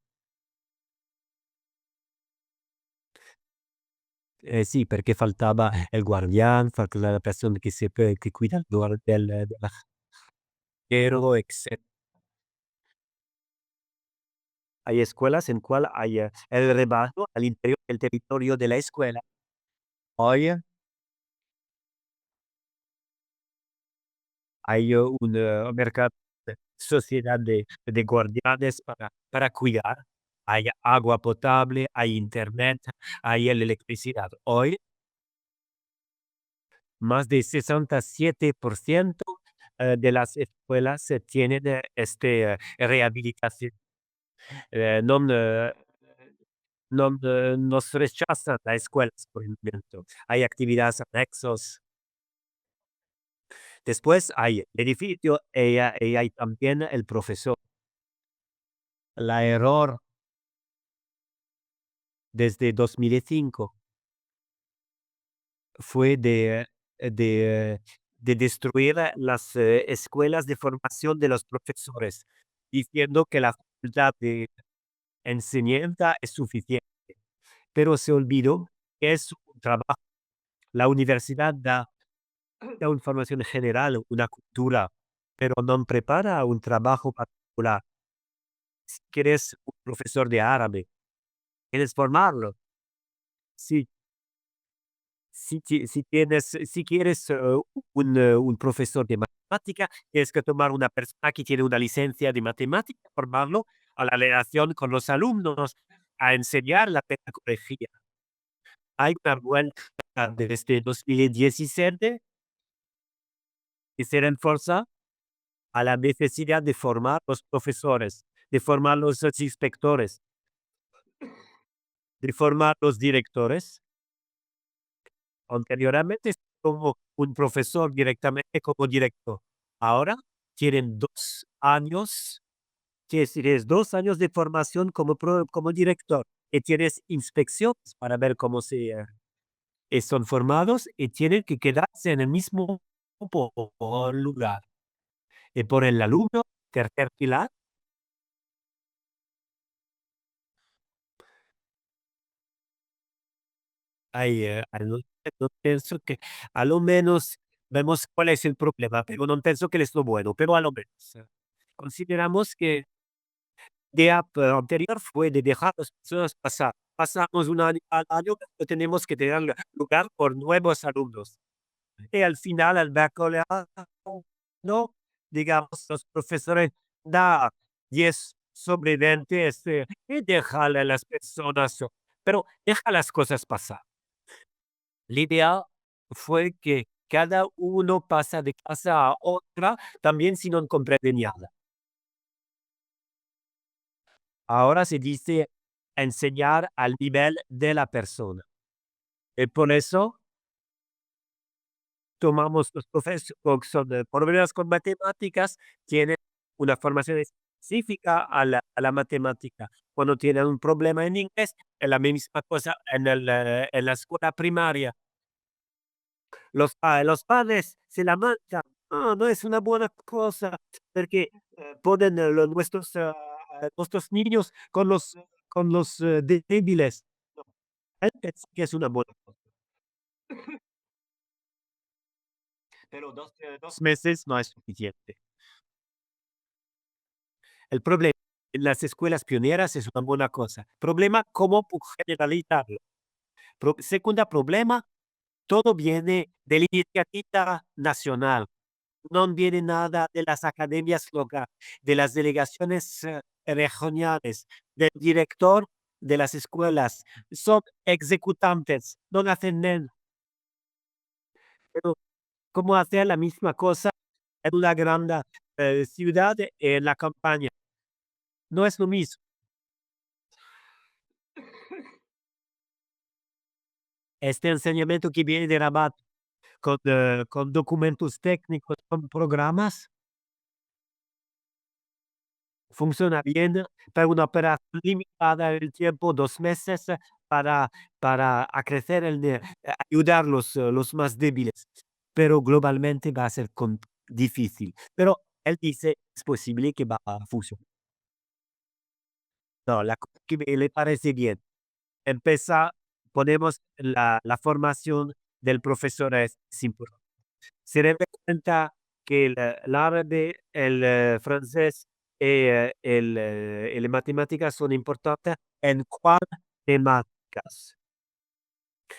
Sì, perché faltava il guardián, faltava la persona che cuida del arquero, etcétera. Hay escuelas en cual hay, el rebaño al interior del territorio de la escuela. Hoy hay un mercado, sociedad de guardianes para cuidar. Hay agua potable, hay internet, hay electricidad. Hoy, más de 67% de las escuelas tienen rehabilitación. Non, nos rechazan las escuelas por el momento. Hay actividades anexos. Después hay el edificio y hay también el profesor. La error desde 2005 fue de, de destruir las escuelas de formación de los profesores, diciendo que la facultad de enseñanza es suficiente, pero se olvidó que es un trabajo. La universidad da una formación general, una cultura, pero no prepara un trabajo particular. Si quieres un profesor de árabe, quieres formarlo. Si si quieres, un profesor de matemática, tienes que tomar una persona que tiene una licencia de matemática, formarlo a la relación con los alumnos, a enseñar la pedagogía. Hay una vuelta desde 2017 que se refuerza a la necesidad de formar los profesores, de formar los inspectores, de formar los directores. Anteriormente, como un profesor directamente como director. Ahora tienen 2 años, tienes 2 años de formación como director, y tienes inspecciones para ver cómo son formados y tienen que quedarse en el mismo lugar. Y por el alumno, tercer pilar, no penso que a lo menos vemos cuál es el problema, pero no pienso que es lo bueno, pero a lo menos consideramos que idea anterior fue de dejar las personas pasar. Pasamos un año al año, pero tenemos que tener lugar por nuevos alumnos. Y al final, al baccalaureado, no, digamos, los profesores da 10 sobre 20 y dejarle a las personas, pero deja las cosas pasar. La idea fue que cada uno pasa de casa a otra, también si no comprende nada. Ahora se dice enseñar al nivel de la persona. Y por eso tomamos los profesores que son de problemas con matemáticas, tienen una formación específica a la matemática. Cuando tienen un problema en inglés, es la misma cosa en la escuela primaria. Los padres se lamentan, no, no es una buena cosa, porque ponen nuestros niños con los débiles. No, él piensa que es una buena cosa, pero 2 meses no es suficiente. El problema en las escuelas pioneras es una buena cosa. Problema, ¿cómo generalizarlo? Segundo problema, todo viene de la iniciativa nacional. No viene nada de las academias locales, de las delegaciones regionales, del director de las escuelas. Son ejecutantes, no hacen nada. Pero ¿cómo hacer la misma cosa en una gran ciudad, en la campaña? No es lo mismo. Este enseñamiento que viene de Rabat con documentos técnicos, con programas, funciona bien para una operación limitada en el tiempo, 2 meses, para a crecer ayudar los más débiles, pero globalmente va a ser complicado. difícil, pero él dice, es posible que va a funcionar. No, la cosa que me le parece bien, empieza, ponemos la formación del profesor es importante. Se debe cuenta que el árabe, el francés y el matemáticas son importantes en cuál temáticas.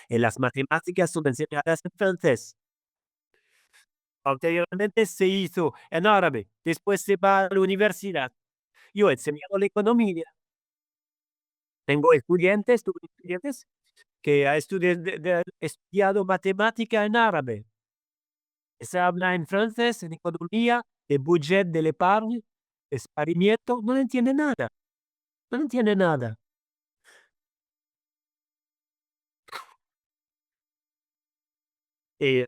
En las matemáticas son enseñadas en francés. Anteriormente se hizo en árabe, después se va a la universidad. Yo he enseñado la economía. Tengo estudiantes, tuve estudiantes que ha estudiado matemática en árabe. Se habla en francés, en economía, de budget de l'épargne, esparcimiento, no entiende nada, no entiende nada. Oye,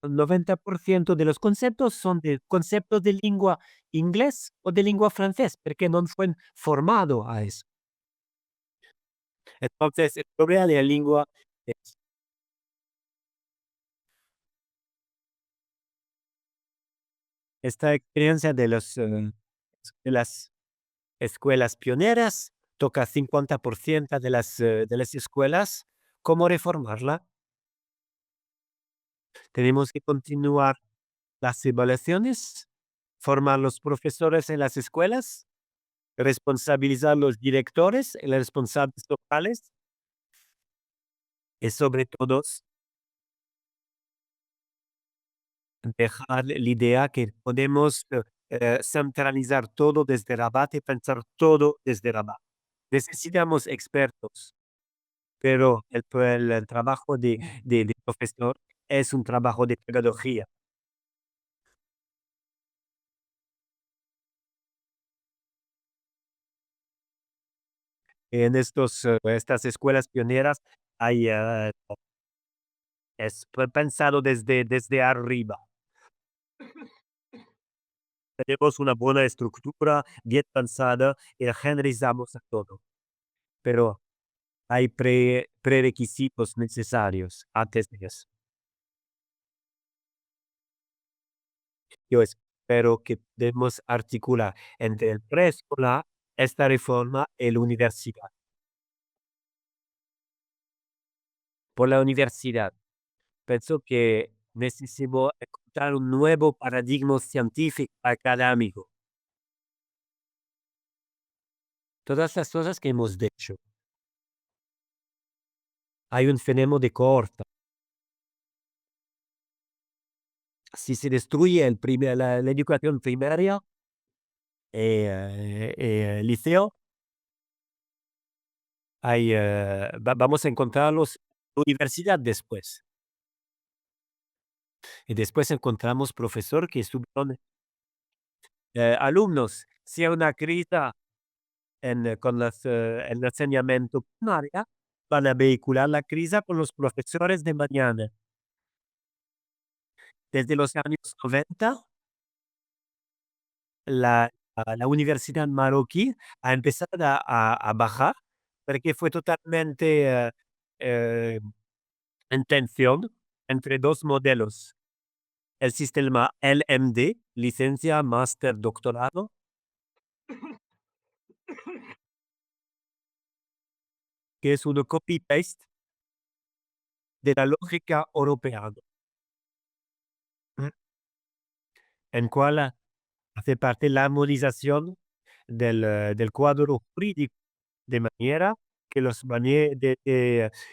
el 90% de los conceptos son de conceptos de lengua inglés o de lengua francés, porque no fue formado a eso. Entonces, el problema de la lengua es esta experiencia de las escuelas pioneras, toca 50% de las escuelas. ¿Cómo reformarla? Tenemos que continuar las evaluaciones, formar los profesores en las escuelas, responsabilizar los directores y los responsables locales y sobre todo dejar la idea que podemos centralizar todo desde Rabat y pensar todo desde Rabat. Necesitamos expertos, pero el trabajo de profesor es un trabajo de pedagogía. En estas escuelas pioneras hay, es pensado desde arriba. Tenemos una buena estructura, bien pensada y generalizamos a todo, pero hay prerequisitos necesarios antes de eso. Yo espero que podamos articular entre el preescolar, esta reforma y la universidad. Por la universidad, pienso que necesitamos encontrar un nuevo paradigma científico académico. Todas las cosas que hemos dicho. Hay un fenómeno de cohorta. Si se destruye la educación primaria y liceo, vamos a encontrarlos en la universidad después. Y después encontramos profesor que estuvieron alumnos. Si hay una crisis con el enseñamiento primaria, van a vehicular la crisis con los profesores de mañana. Desde los años 90 la universidad marroquí ha empezado a bajar, porque fue totalmente eh, en tensión entre dos modelos. El sistema LMD, licencia, máster, doctorado, que es un copy-paste de la lógica europea, en cual hace parte la armonización del cuadro jurídico, de manera que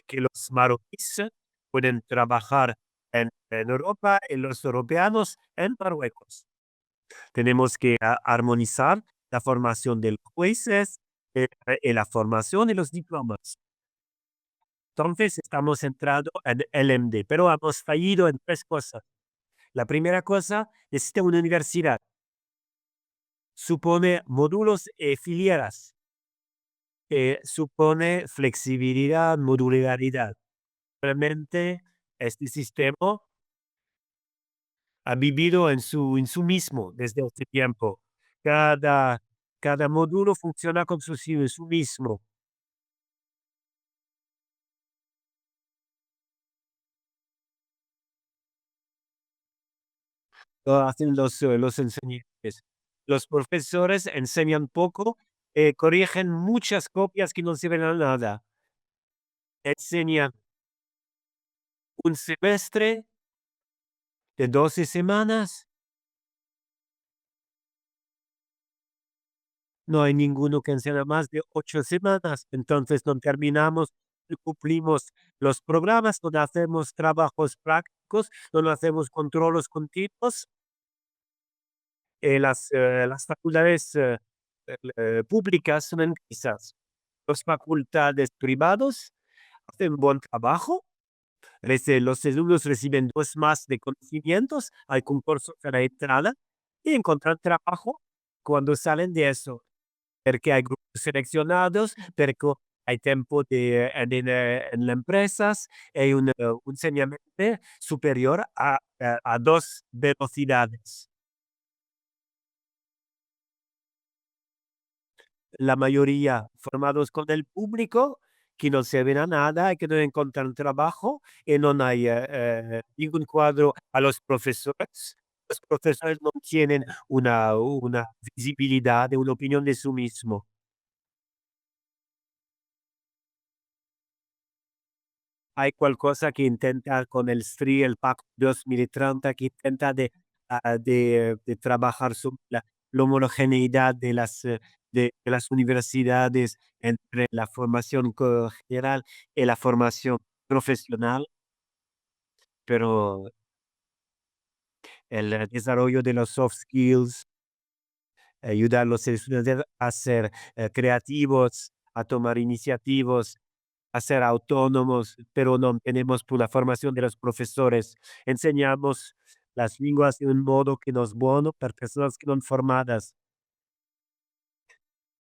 que los marroquíes pueden trabajar en Europa y los europeanos en Marruecos. Tenemos que armonizar la formación de los jueces y la formación de los diplomas. Entonces estamos centrados en LMD, pero hemos fallido en tres cosas. La primera cosa, necesita una universidad. Supone módulos y filieras. Supone flexibilidad, modularidad. Realmente este sistema ha vivido en su mismo desde hace tiempo. Cada, cada módulo funciona con su mismo. Lo hacen los enseñantes. Los profesores enseñan poco, corrigen muchas copias que no sirven a nada. Enseñan un semestre de 12 semanas, no hay ninguno que enseña más de 8 semanas, entonces no terminamos, no cumplimos los programas, no hacemos trabajos prácticos, no hacemos controles continuos. Las facultades públicas son empresas. Las facultades privados hacen buen trabajo. Los alumnos reciben 2 más de conocimientos, hay concursos para entrada y encontrar trabajo cuando salen de eso, porque hay grupos seleccionados, porque hay tiempo en las empresas, hay un enseñamiento superior a 2 velocidades. La mayoría formados con el público, que no sirven a nada, que no encuentran trabajo y no hay ningún cuadro a los profesores. Los profesores no tienen una visibilidad, una opinión de sí mismo. Hay cual cosa que intenta con el STRI, el Pacto 2030, que intenta de trabajar sobre la homogeneidad de las universidades entre la formación general y la formación profesional, pero el desarrollo de los soft skills, ayudar a los estudiantes a ser creativos, a tomar iniciativas, a ser autónomos, pero no tenemos por la formación de los profesores. Enseñamos las lenguas de un modo que no es bueno para personas que no son formadas.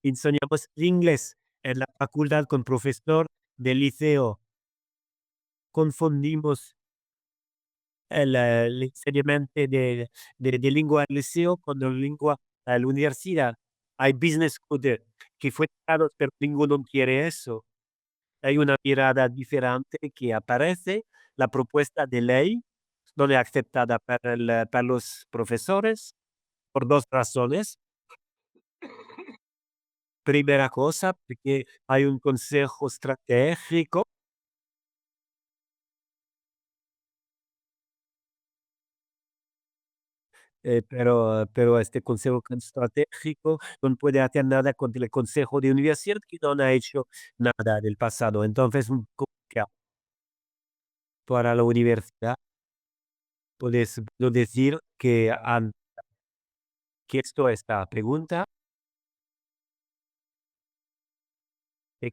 Enseñamos inglés en la facultad con profesor del liceo. Confundimos el enseñamiento de lengua al liceo con la lengua a la universidad. Hay business school que fue creado, pero ninguno quiere eso. Hay una mirada diferente que aparece, la propuesta de ley no es aceptada para los profesores por 2 razones. Primera cosa, porque hay un consejo estratégico, pero este consejo estratégico no puede hacer nada contra el consejo de universidad que no ha hecho nada del pasado. Entonces, un complicado para la universidad. Puedo decir que esto, esta pregunta,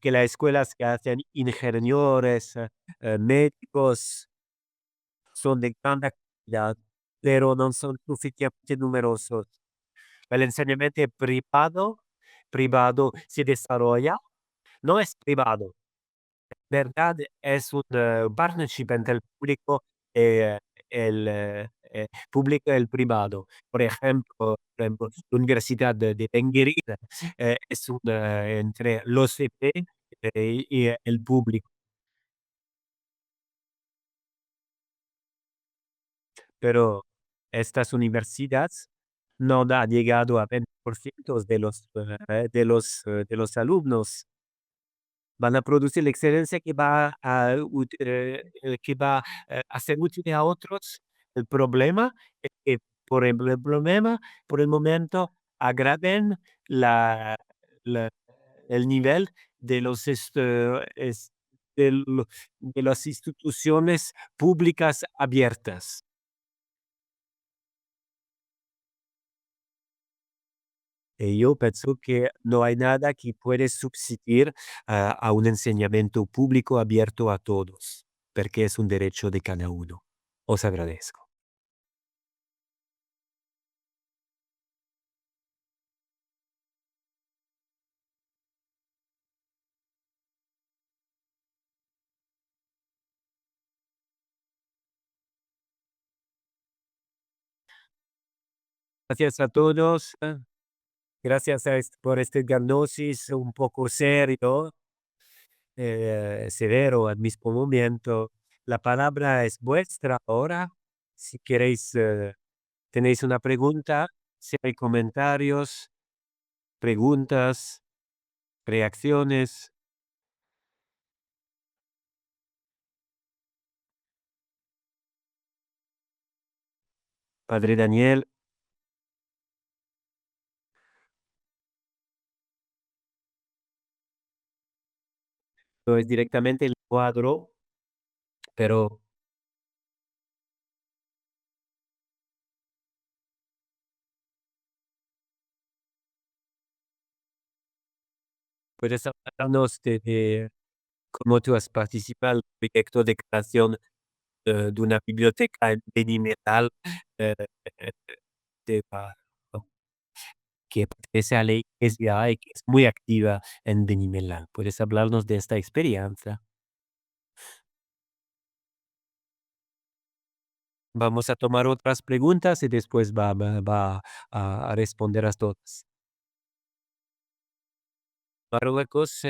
que las escuelas que hacen ingenieros, médicos, son de gran calidad, pero no son suficientemente numerosos. El enseñamiento privado se desarrolla, no es privado, ¿verdad? Es un partnership entre el público y el privado. Por ejemplo, la Universidad de Tenerife es entre los EP y el público, pero estas universidades no han llegado a 20% de los alumnos. Van a producir la excelencia que va a ser útil a otros. El problema es que el problema, por el momento, agraven la la el nivel de los de las instituciones públicas abiertas. Yo pienso que no hay nada que puede subsistir a un enseñamiento público abierto a todos, porque es un derecho de cada uno. Os agradezco. Gracias a todos. Gracias por este diagnóstico un poco serio, severo al mismo momento. La palabra es vuestra ahora. Si queréis ¿Tenéis una pregunta? Si hay comentarios, preguntas, reacciones. Padre Daniel, no es directamente el cuadro, pero puedes hablarnos de cómo tú has participado en el proyecto de creación de una biblioteca en Benimetal, eh, de, que pertenece a la iglesia y que es muy activa en Benimelán. ¿Puedes hablarnos de esta experiencia? Vamos a tomar otras preguntas y después va a responder a todas. Marruecos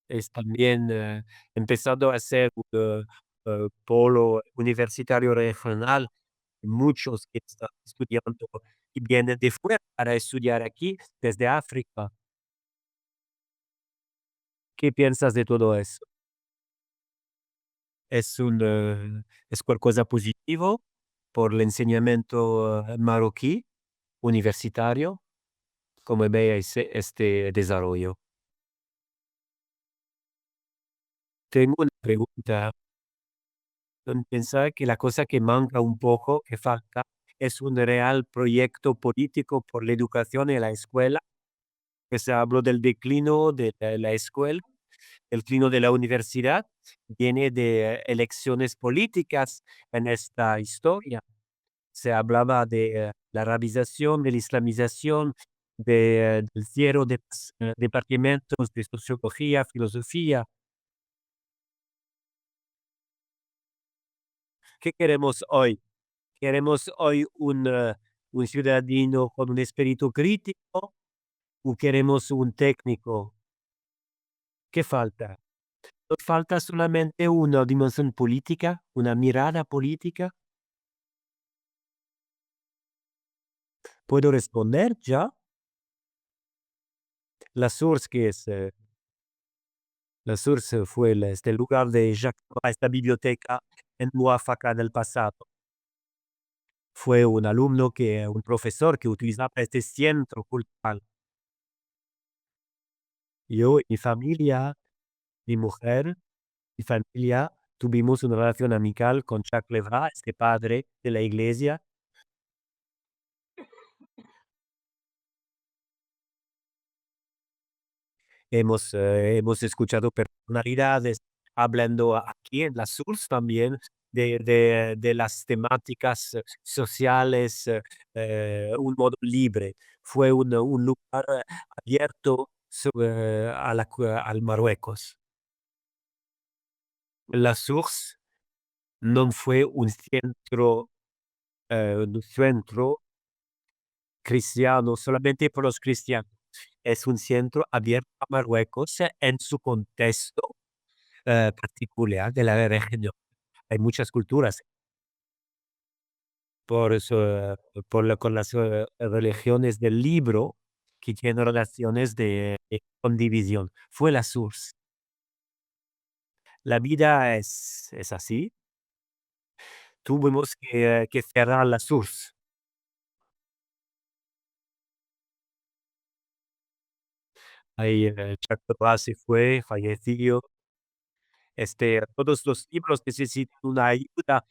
es también empezando a ser un polo universitario regional. Muchos que están estudiando y vienen de fuera para estudiar aquí desde África. ¿Qué piensas de todo eso? Es una cosa positivo por el enseñamiento marroquí universitario. ¿Cómo veis este desarrollo? Tengo una pregunta. Pensar que la cosa que manca un poco, que falta, es un real proyecto político por la educación en la escuela, que se habló del declino de la escuela, el declino de la universidad, viene de elecciones políticas en esta historia. Se hablaba de la arabización, de la islamización, del cierre de departamentos de sociología, filosofía. ¿Qué queremos hoy? ¿Queremos hoy un ciudadano con un espíritu crítico o queremos un técnico? ¿Qué falta? ¿Nos falta solamente una dimensión política, una mirada política? ¿Puedo responder ya? La source que es, la source fue este lugar de Jacques Torres, esta biblioteca en Muafaca del pasado. Fue un alumno un profesor que utilizaba este centro cultural. Yo y mi familia, mi mujer, mi familia, tuvimos una relación amical con Jacques Lévra, este padre de la iglesia. Hemos escuchado personalidades hablando aquí en la SURS también de las temáticas sociales, un modo libre. Fue un lugar abierto al Marruecos. La SURS non fue un centro cristiano solamente por los cristianos. Es un centro abierto a Marruecos en su contexto particular de la región. Hay muchas culturas por eso, con las religiones del libro que tienen relaciones con división. Fue la SURS. La vida es así. Tuvimos que cerrar la SURS. Ahí Chac se fue, falleció. Todos los libros necesitan una ayuda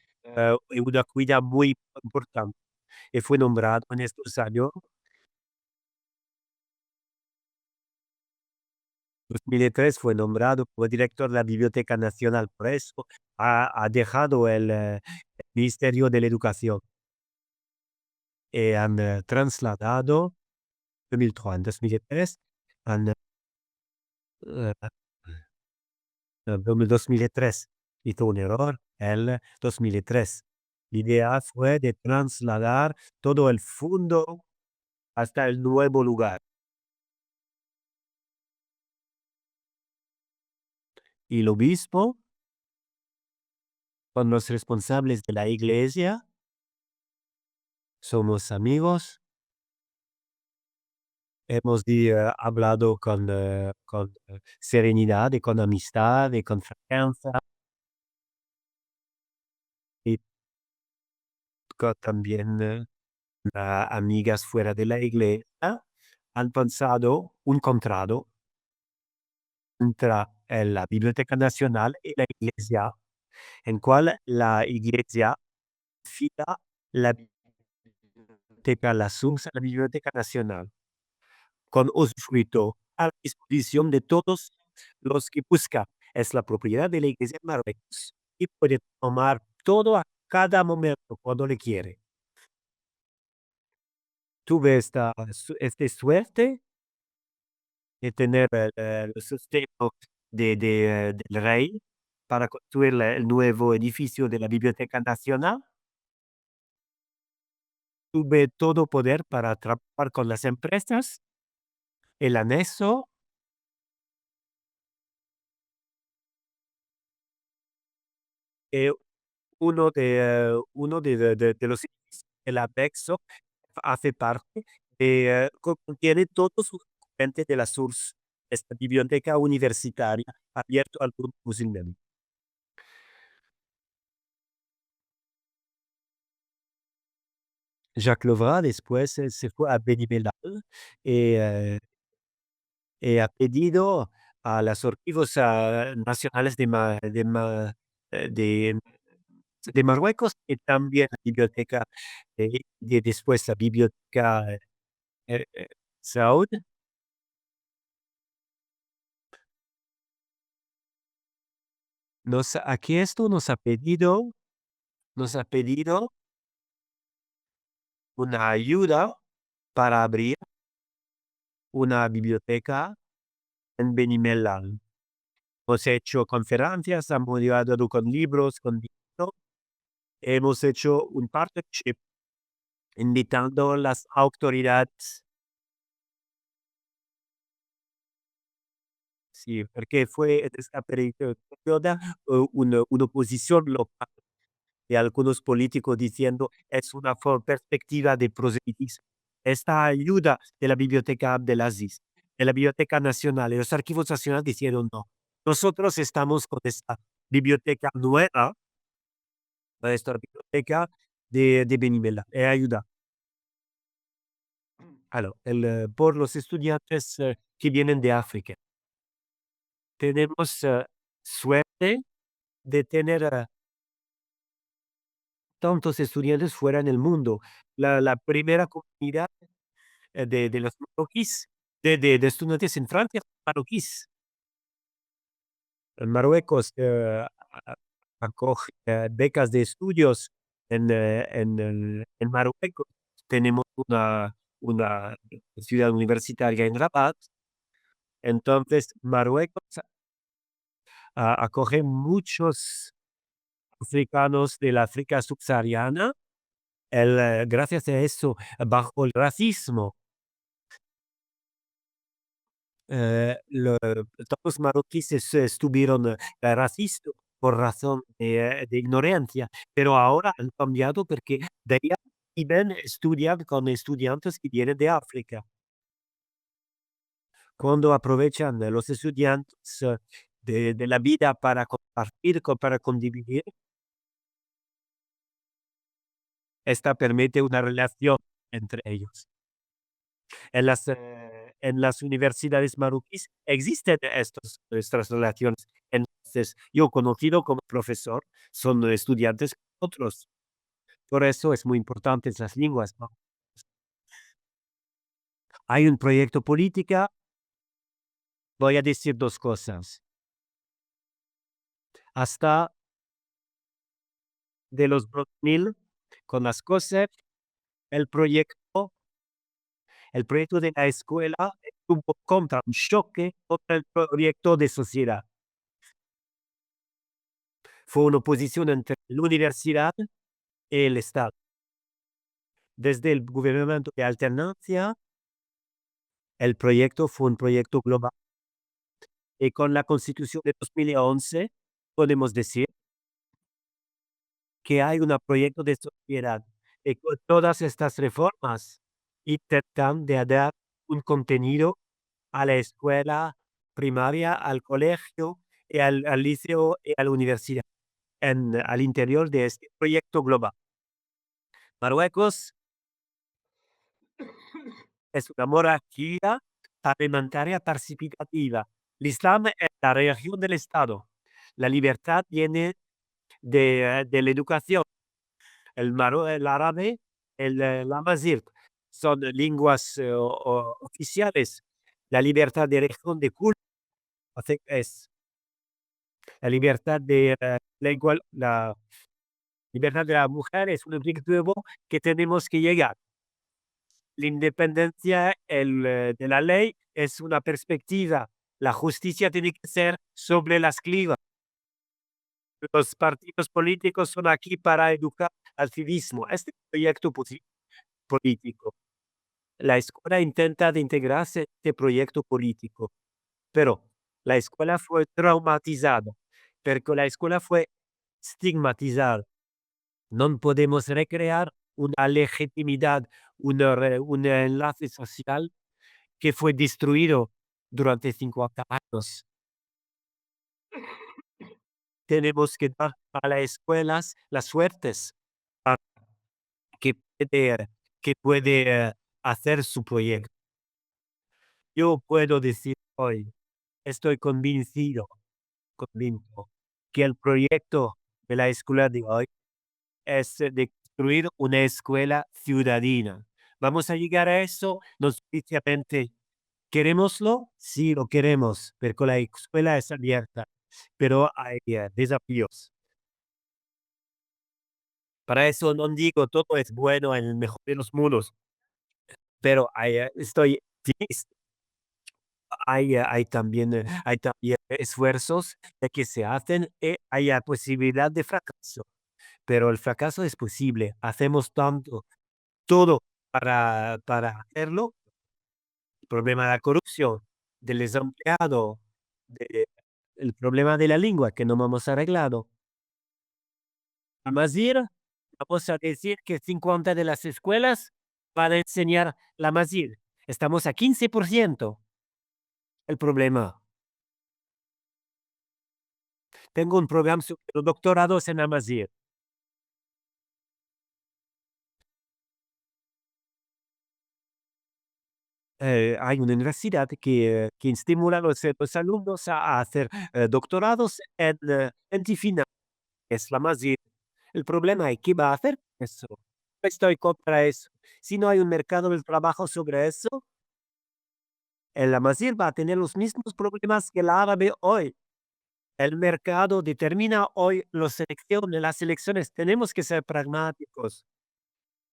y una cuida muy importante. Y fue nombrado en estos años, 2003 fue nombrado como director de la Biblioteca Nacional. Por eso ha dejado el Ministerio de la Educación y han trasladado 2003, en 2003 han, 2003, hizo un error, el 2003. La idea fue de trasladar todo el fondo hasta el nuevo lugar. Y el obispo, con los responsables de la iglesia, somos amigos, hablado con serenidad y con amistad y confianza y con también, amigas fuera de la iglesia, han pensado un contrato entre la Biblioteca Nacional y la iglesia, en cual la iglesia fida la Biblioteca La Source a la Biblioteca Nacional, con usufructo a la disposición de todos los que buscan. Es la propiedad de la iglesia en Marruecos y puede tomar todo a cada momento cuando le quiere. Tuve suerte de tener el sostegno del rey para construir el nuevo edificio de la Biblioteca Nacional. Tuve todo poder para trabajar con las empresas, el anexo, eh, uno de los edificios, el anexo, hace parte contiene todos sus documentos de la SURS, esta biblioteca universitaria abierto al público musulmán. Jacques Lovra después se fue a Beni Mellal y, ha pedido a los archivos nacionales de, de Marruecos y también la biblioteca, después la biblioteca eh, Saud, aquí esto nos ha pedido una ayuda para abrir una biblioteca en Beni Mellal. Hemos hecho conferencias, hemos ayudado con libros, con dinero. Hemos hecho un partnership invitando las autoridades. Sí, porque fue en esta periodo una oposición local de algunos políticos diciendo es una perspectiva de proselitismo. Esta ayuda de la Biblioteca Abdelaziz, de la Biblioteca Nacional y los archivos nacionales dijeron no. Nosotros estamos con esta biblioteca nueva, esta biblioteca de Benimela, ayuda. Alors, por los estudiantes que vienen de África. Tenemos suerte de tener tantos estudiantes fuera en el mundo. La primera comunidad de los marroquíes, de estudiantes en Francia, marroquíes. En Marruecos acoge becas de estudios en Marruecos. Tenemos una ciudad universitaria en Rabat. Entonces, Marruecos acoge muchos africanos del África subsahariana. Gracias a eso, bajo el racismo, todos los marroquíes estuvieron racistas por razón de ignorancia, pero ahora han cambiado porque de allá vienen, estudian con estudiantes que vienen de África. Cuando aprovechan los estudiantes de la vida para compartir, para convivir, esta permite una relación entre ellos. En las universidades marroquíes existen estas relaciones. Entonces, yo conocido como profesor, son estudiantes otros. Por eso es muy importante las lenguas, ¿no? Hay un proyecto política, voy a decir 2 cosas. Hasta de los 2000, con las cosas, el proyecto de la escuela estuvo contra un choque contra el proyecto de sociedad. Fue una oposición entre la universidad y el Estado. Desde el gobierno de alternancia, el proyecto fue un proyecto global y con la Constitución de 2011 podemos decir que hay un proyecto de sociedad. Y con todas estas reformas intentan de dar un contenido a la escuela primaria, al colegio y al liceo y a la universidad, al interior de este proyecto global. Marruecos es una monarquía parlamentaria participativa. El Islam es la religión del Estado. La libertad viene de la educación. El árabe, el amazigh son lenguas oficiales. La libertad de religión de culto es la libertad de la libertad de la mujer es un objetivo que tenemos que llegar. La independencia de la ley es una perspectiva. La justicia tiene que ser sobre las clivas. Los partidos políticos son aquí para educar al civismo. Este proyecto político. La escuela intenta de integrarse en este proyecto político, pero la escuela fue traumatizada, porque la escuela fue estigmatizada. No podemos recrear una legitimidad, un enlace social que fue destruido durante 50 años. Tenemos que dar a las escuelas las suertes para que puede hacer su proyecto. Yo puedo decir hoy, estoy convencido que el proyecto de la escuela de hoy es de construir una escuela ciudadana. ¿Vamos a llegar a eso? No suficientemente. ¿Queremoslo? Sí, lo queremos, porque la escuela es abierta, pero hay desafíos. Para eso no digo todo es bueno en el mejor de los mundos, pero estoy optimista. Hay también esfuerzos de que se hacen y hay la posibilidad de fracaso, pero el fracaso es posible. Hacemos todo para hacerlo. El problema de la corrupción, del desempleado, el problema de la lengua que no hemos arreglado. Amazigh, vamos a decir que 50 de las escuelas van a enseñar la Amazigh. Estamos a 15%. El problema. Tengo un programa sobre los doctorados en Amazigh. Hay una universidad que estimula a los alumnos a hacer doctorados en Ticina, que es la Amazigh. El problema es qué va a hacer eso. Estoy contra eso. Si no hay un mercado del trabajo sobre eso, el Amazigh va a tener los mismos problemas que el árabe hoy. El mercado determina hoy las elecciones. Tenemos que ser pragmáticos.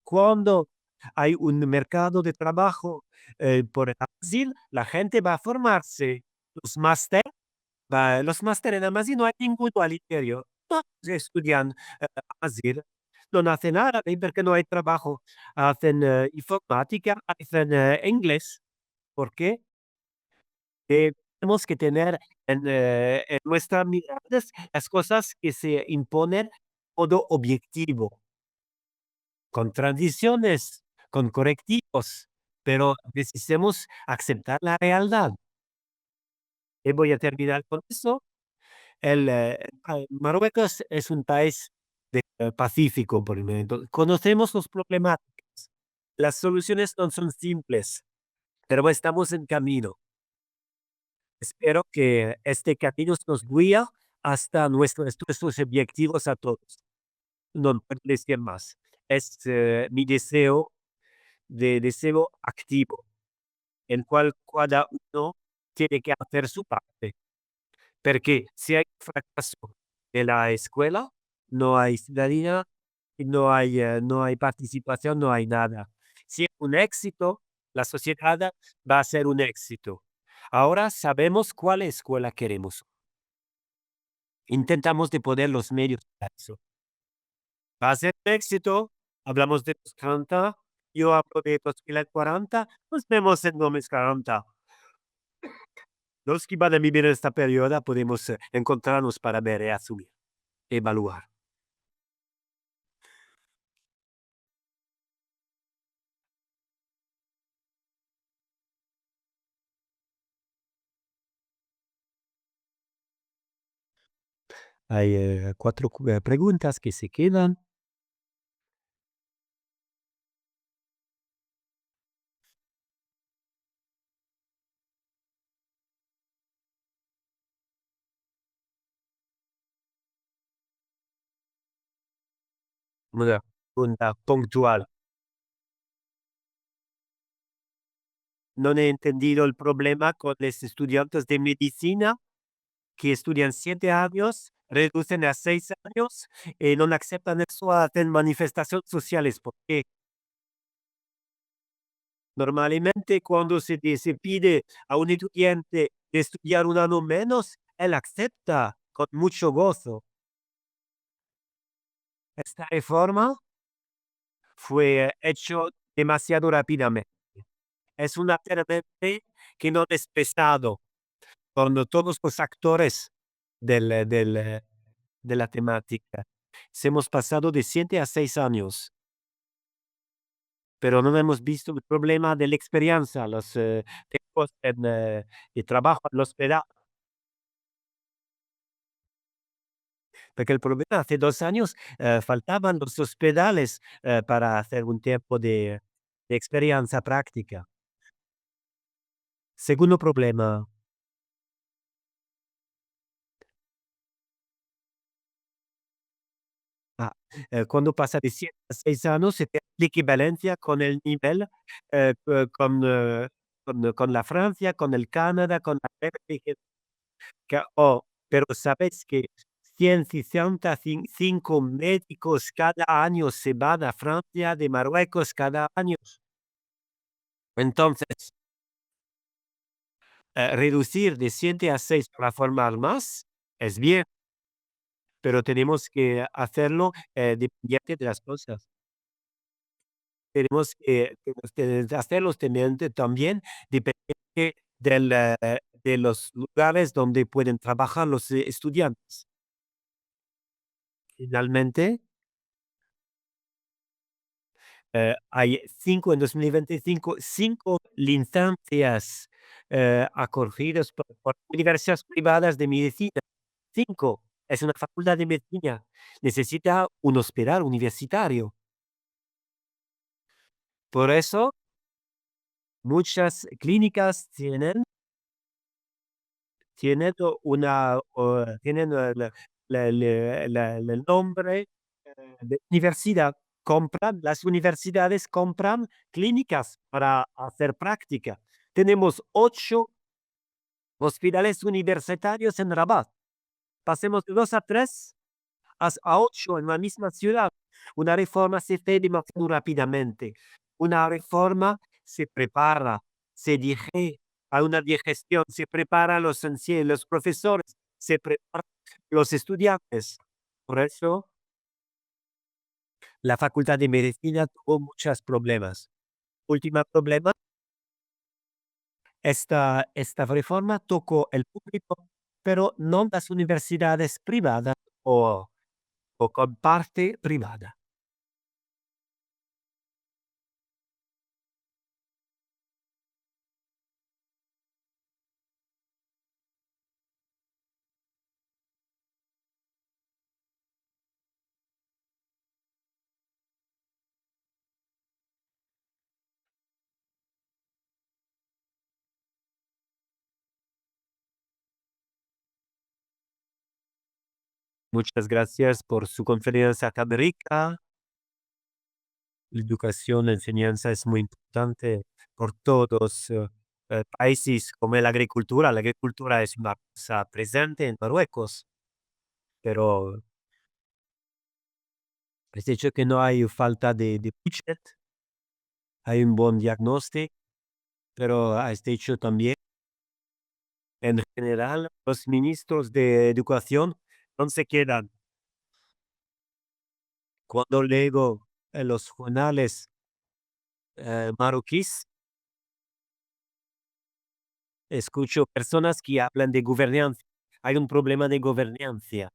Cuando hay un mercado de trabajo por el Amazigh, la gente va a formarse. Los máster, los máster en Amazigh no hay ninguno al interior. Todos estudian Amazigh. No hacen árabe porque no hay trabajo. Hacen informática, hacen inglés. ¿Por qué? Tenemos que tener en nuestras miradas las cosas que se imponen, todo objetivo, con transiciones, con correctivos, pero necesitamos aceptar la realidad. Y voy a terminar con eso. Marruecos es un país pacífico por el momento. Conocemos los problemáticas. Las soluciones no son simples, pero estamos en camino. Espero que este camino nos guíe hasta nuestros objetivos a todos. No puedo decir más. Es mi deseo activo, en cual cada uno tiene que hacer su parte. Porque si hay fracaso de la escuela, no hay ciudadanía, y no hay participación, no hay nada. Si es un éxito, la sociedad va a ser un éxito. Ahora sabemos cuál escuela queremos. Intentamos de poner los medios para eso. Va a ser un éxito. Hablamos de los 40, yo hablo de 2040, nos vemos en 2040. Los que van a vivir en esta periodo podemos encontrarnos para ver y asumir, evaluar. Hay cuatro preguntas que se quedan. Una pregunta puntual. No he entendido el problema con los estudiantes de medicina que estudian 7 años, reducen a 6 años y no aceptan eso, hacen manifestaciones sociales. Porque normalmente cuando se pide a un estudiante de estudiar un año menos, él acepta con mucho gozo. Esta reforma fue hecho demasiado rápidamente. Es una TRPP que no es pesado con todos los actores de la temática. Hemos pasado de 7 a 6 años, pero no hemos visto el problema de la experiencia, los tiempos de trabajo en el hospital. Porque el problema hace 2 años faltaban los hospitales para hacer un tiempo de experiencia práctica. Segundo problema. Ah, cuando pasa de 7 a 6 años, se tiene la equivalencia con el nivel, con la Francia, con el Canadá, con la Bélgica. Pero sabes que 165 médicos cada año se van a Francia de Marruecos cada año. Entonces, reducir de 7 a 6 para formar más es bien, pero tenemos que hacerlo dependiente de las cosas. Tenemos que hacerlos teniente también dependiente de los lugares donde pueden trabajar los estudiantes. Finalmente, hay 5 en 2025, 5 licencias acogidas por universidades privadas de medicina. 5. Es una facultad de medicina. Necesita un hospital universitario. Por eso, muchas clínicas tienen el nombre de universidad. Las universidades compran clínicas para hacer práctica. Tenemos 8 hospitales universitarios en Rabat. Pasemos de 2 a 3 a 8 en la misma ciudad. Una reforma se hace demasiado rápidamente. Una reforma se prepara, se dirige a una digestión, se prepara los ancianos, los profesores, se preparan los estudiantes. Por eso, la Facultad de Medicina tuvo muchos problemas. Último problema, esta reforma tocó el público, pero no las universidades privadas o con parte privada. Muchas gracias por su conferencia tan rica. La educación, la enseñanza es muy importante por todos países como la agricultura. La agricultura es una cosa presente en Marruecos, pero es hecho que no hay falta de budget, hay un buen diagnóstico, pero a este hecho también, en general, los ministros de educación no se quedan. Cuando leo en los jornales marroquíes, escucho personas que hablan de gobernanza. Hay un problema de gobernanza.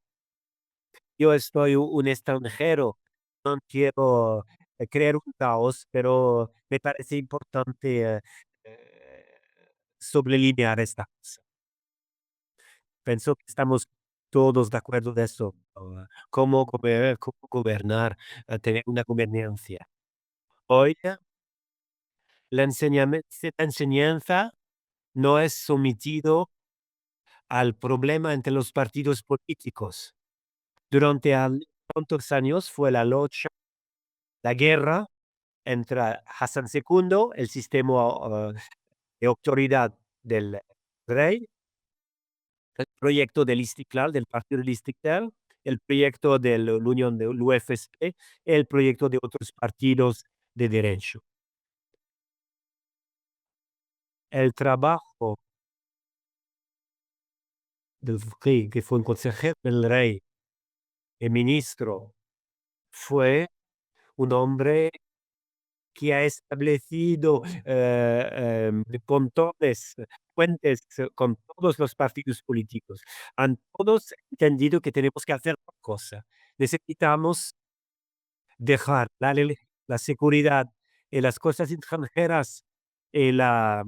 Yo soy un extranjero, no quiero crear un caos, pero me parece importante sobrelinear esta cosa. Pienso que estamos todos de acuerdo de eso, cómo gobernar, tener una gobernanza. Hoy la enseñanza no es sometido al problema entre los partidos políticos. Durante tantos años fue la lucha, la guerra entre Hassan II, el sistema de autoridad del rey, el proyecto del Istiklal, del partido del Istiklal, el proyecto de la Unión del UFSP, el proyecto de otros partidos de derecho. El trabajo del rey, que fue un consejero del rey y ministro, fue un hombre que ha establecido pontones, puentes con todos los partidos políticos. Han todos entendido que tenemos que hacer una cosa. Necesitamos dejar la seguridad y las cosas extranjeras y la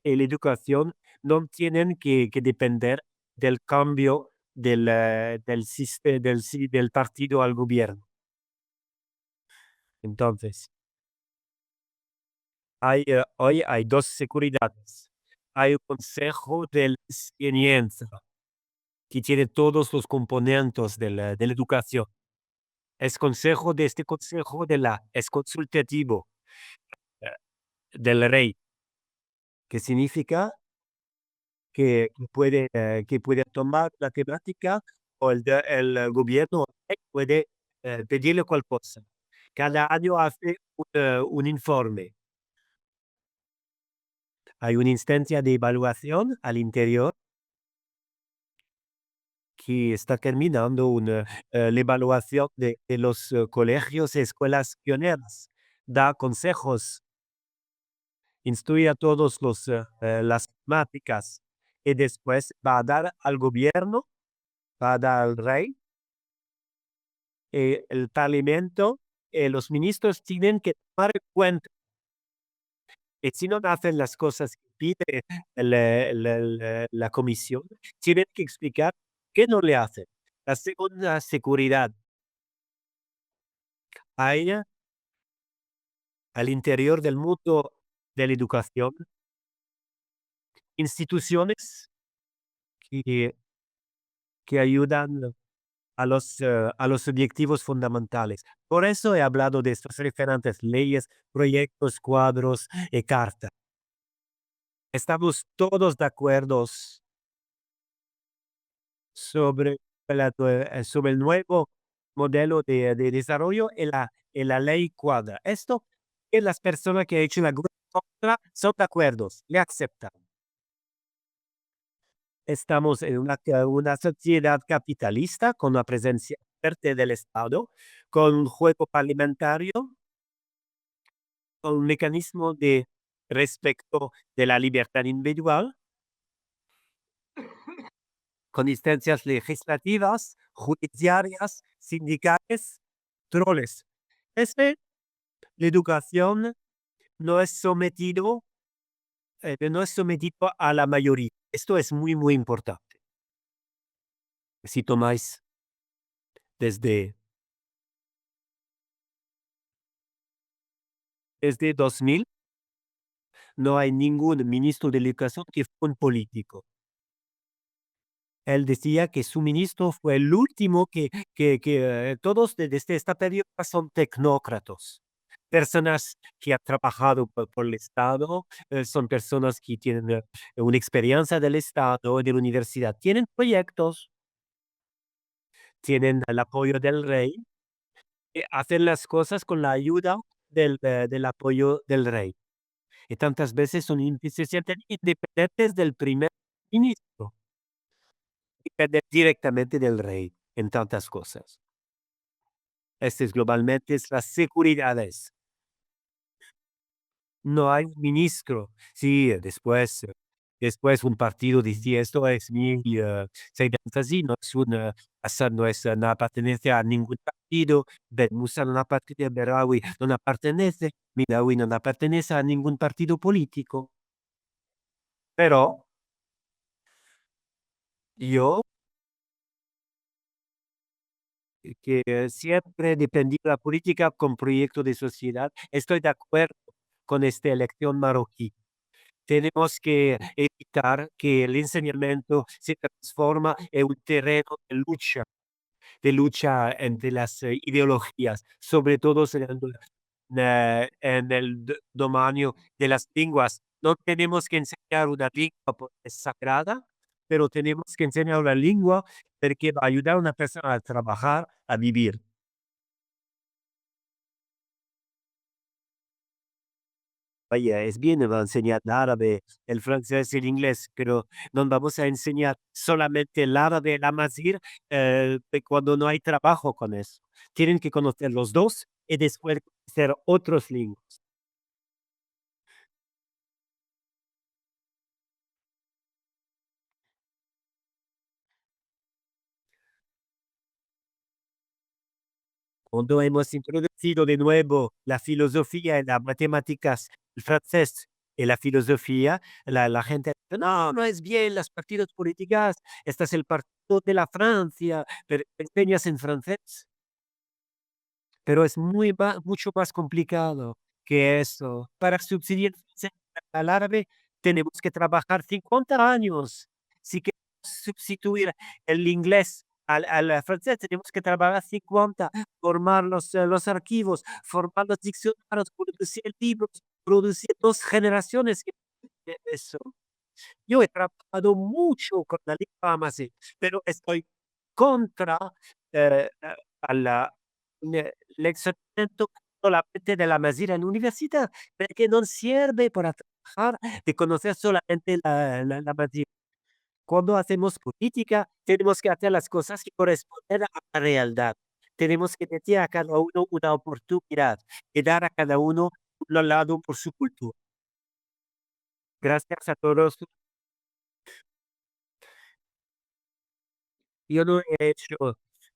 educación no tienen que depender del cambio del partido al gobierno. Entonces, hoy hay dos seguridades. Hay un consejo de la enseñanza que tiene todos los componentes de la educación. Este consejo es consultativo eh, del rey, que significa que puede tomar la temática o el gobierno puede pedirle cualquier cosa. Cada año hace un informe. Hay una instancia de evaluación al interior que está terminando la evaluación de los colegios y escuelas pioneras. Da consejos, instruye a todos las temáticas y después va a dar al gobierno, va a dar al rey el parlamento. Los ministros tienen que tomar en cuenta. Y si no hacen las cosas que pide la comisión, tienen que explicar qué no le hacen. La segunda seguridad. Hay al interior del mundo de la educación instituciones que, que ayudan a los objetivos fundamentales. Por eso he hablado de estos diferentes leyes, proyectos, cuadros y cartas. Estamos todos de acuerdo sobre, sobre el nuevo modelo de desarrollo y la ley cuadra. Esto que las personas que han hecho la contra son de acuerdo, le aceptan. Estamos en una sociedad capitalista con una presencia fuerte del Estado, con un juego parlamentario, con un mecanismo de respeto de la libertad individual, con instancias legislativas, judiciarias, sindicales, troles. La educación no es sometido a la mayoría. Esto es muy, muy importante. Si tomáis desde 2000, no hay ningún ministro de educación que fue un político. Él decía que su ministro fue el último que todos desde esta periodo son tecnócratas. Personas que han trabajado por el Estado, son personas que tienen una experiencia del Estado, de la universidad, tienen proyectos, tienen el apoyo del rey, y hacen las cosas con la ayuda del apoyo del rey. Y tantas veces se sienten independientes del primer ministro, dependen directamente del rey en tantas cosas. Globalmente es las seguridades. No hay un ministro. Sí, después un partido decía esto es se así, Assad no pertenece a ningún partido, Ben Musa no pertenece, Berawi no pertenece, Minawi no pertenece a ningún partido político. Pero yo que siempre dependió la política con proyecto de sociedad. Estoy de acuerdo con esta elección marroquí. Tenemos que evitar que el enseñamiento se transforma en un terreno de lucha entre las ideologías, sobre todo en el dominio de las lenguas. No tenemos que enseñar una lengua porque es sagrada, pero tenemos que enseñar una lengua porque va a ayudar a una persona a trabajar, a vivir. Vaya, es bien, va a enseñar el árabe, el francés y el inglés, pero no vamos a enseñar solamente el árabe, el amazigh, de cuando no hay trabajo con eso. Tienen que conocer los 2 y después conocer otros lenguas. Cuando hemos introducido de nuevo la filosofía y las matemáticas, el francés y la filosofía, la gente dice: "No, no es bien las partidos políticas, este es el partido de la Francia, pero enseñas en francés". Pero es mucho más complicado que eso. Para subsidiar al árabe tenemos que trabajar 50 años. Si queremos sustituir el inglés al francés, tenemos que trabajar 50, formar los archivos, formar los diccionarios, producir libros, producir 2 generaciones de eso. Yo he trabajado mucho con la lengua amazigh, pero estoy contra, a la l'experimento solamente de la amazigh en universidad, perché non serve para trabajar de conocer solamente la amazigh. Cuando hacemos política, tenemos que hacer las cosas que corresponden a la realidad. Tenemos que decir a cada uno una oportunidad y dar a cada uno un lado por su cultura. Gracias a todos. Yo no he hecho,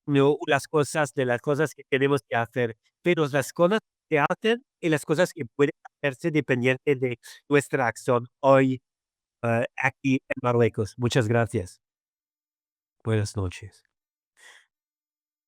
no, las cosas de las cosas que tenemos que hacer, pero las cosas que se hacen y las cosas que pueden hacerse dependiente de nuestra acción hoy, aquí en Marruecos. Muchas gracias. Buenas noches.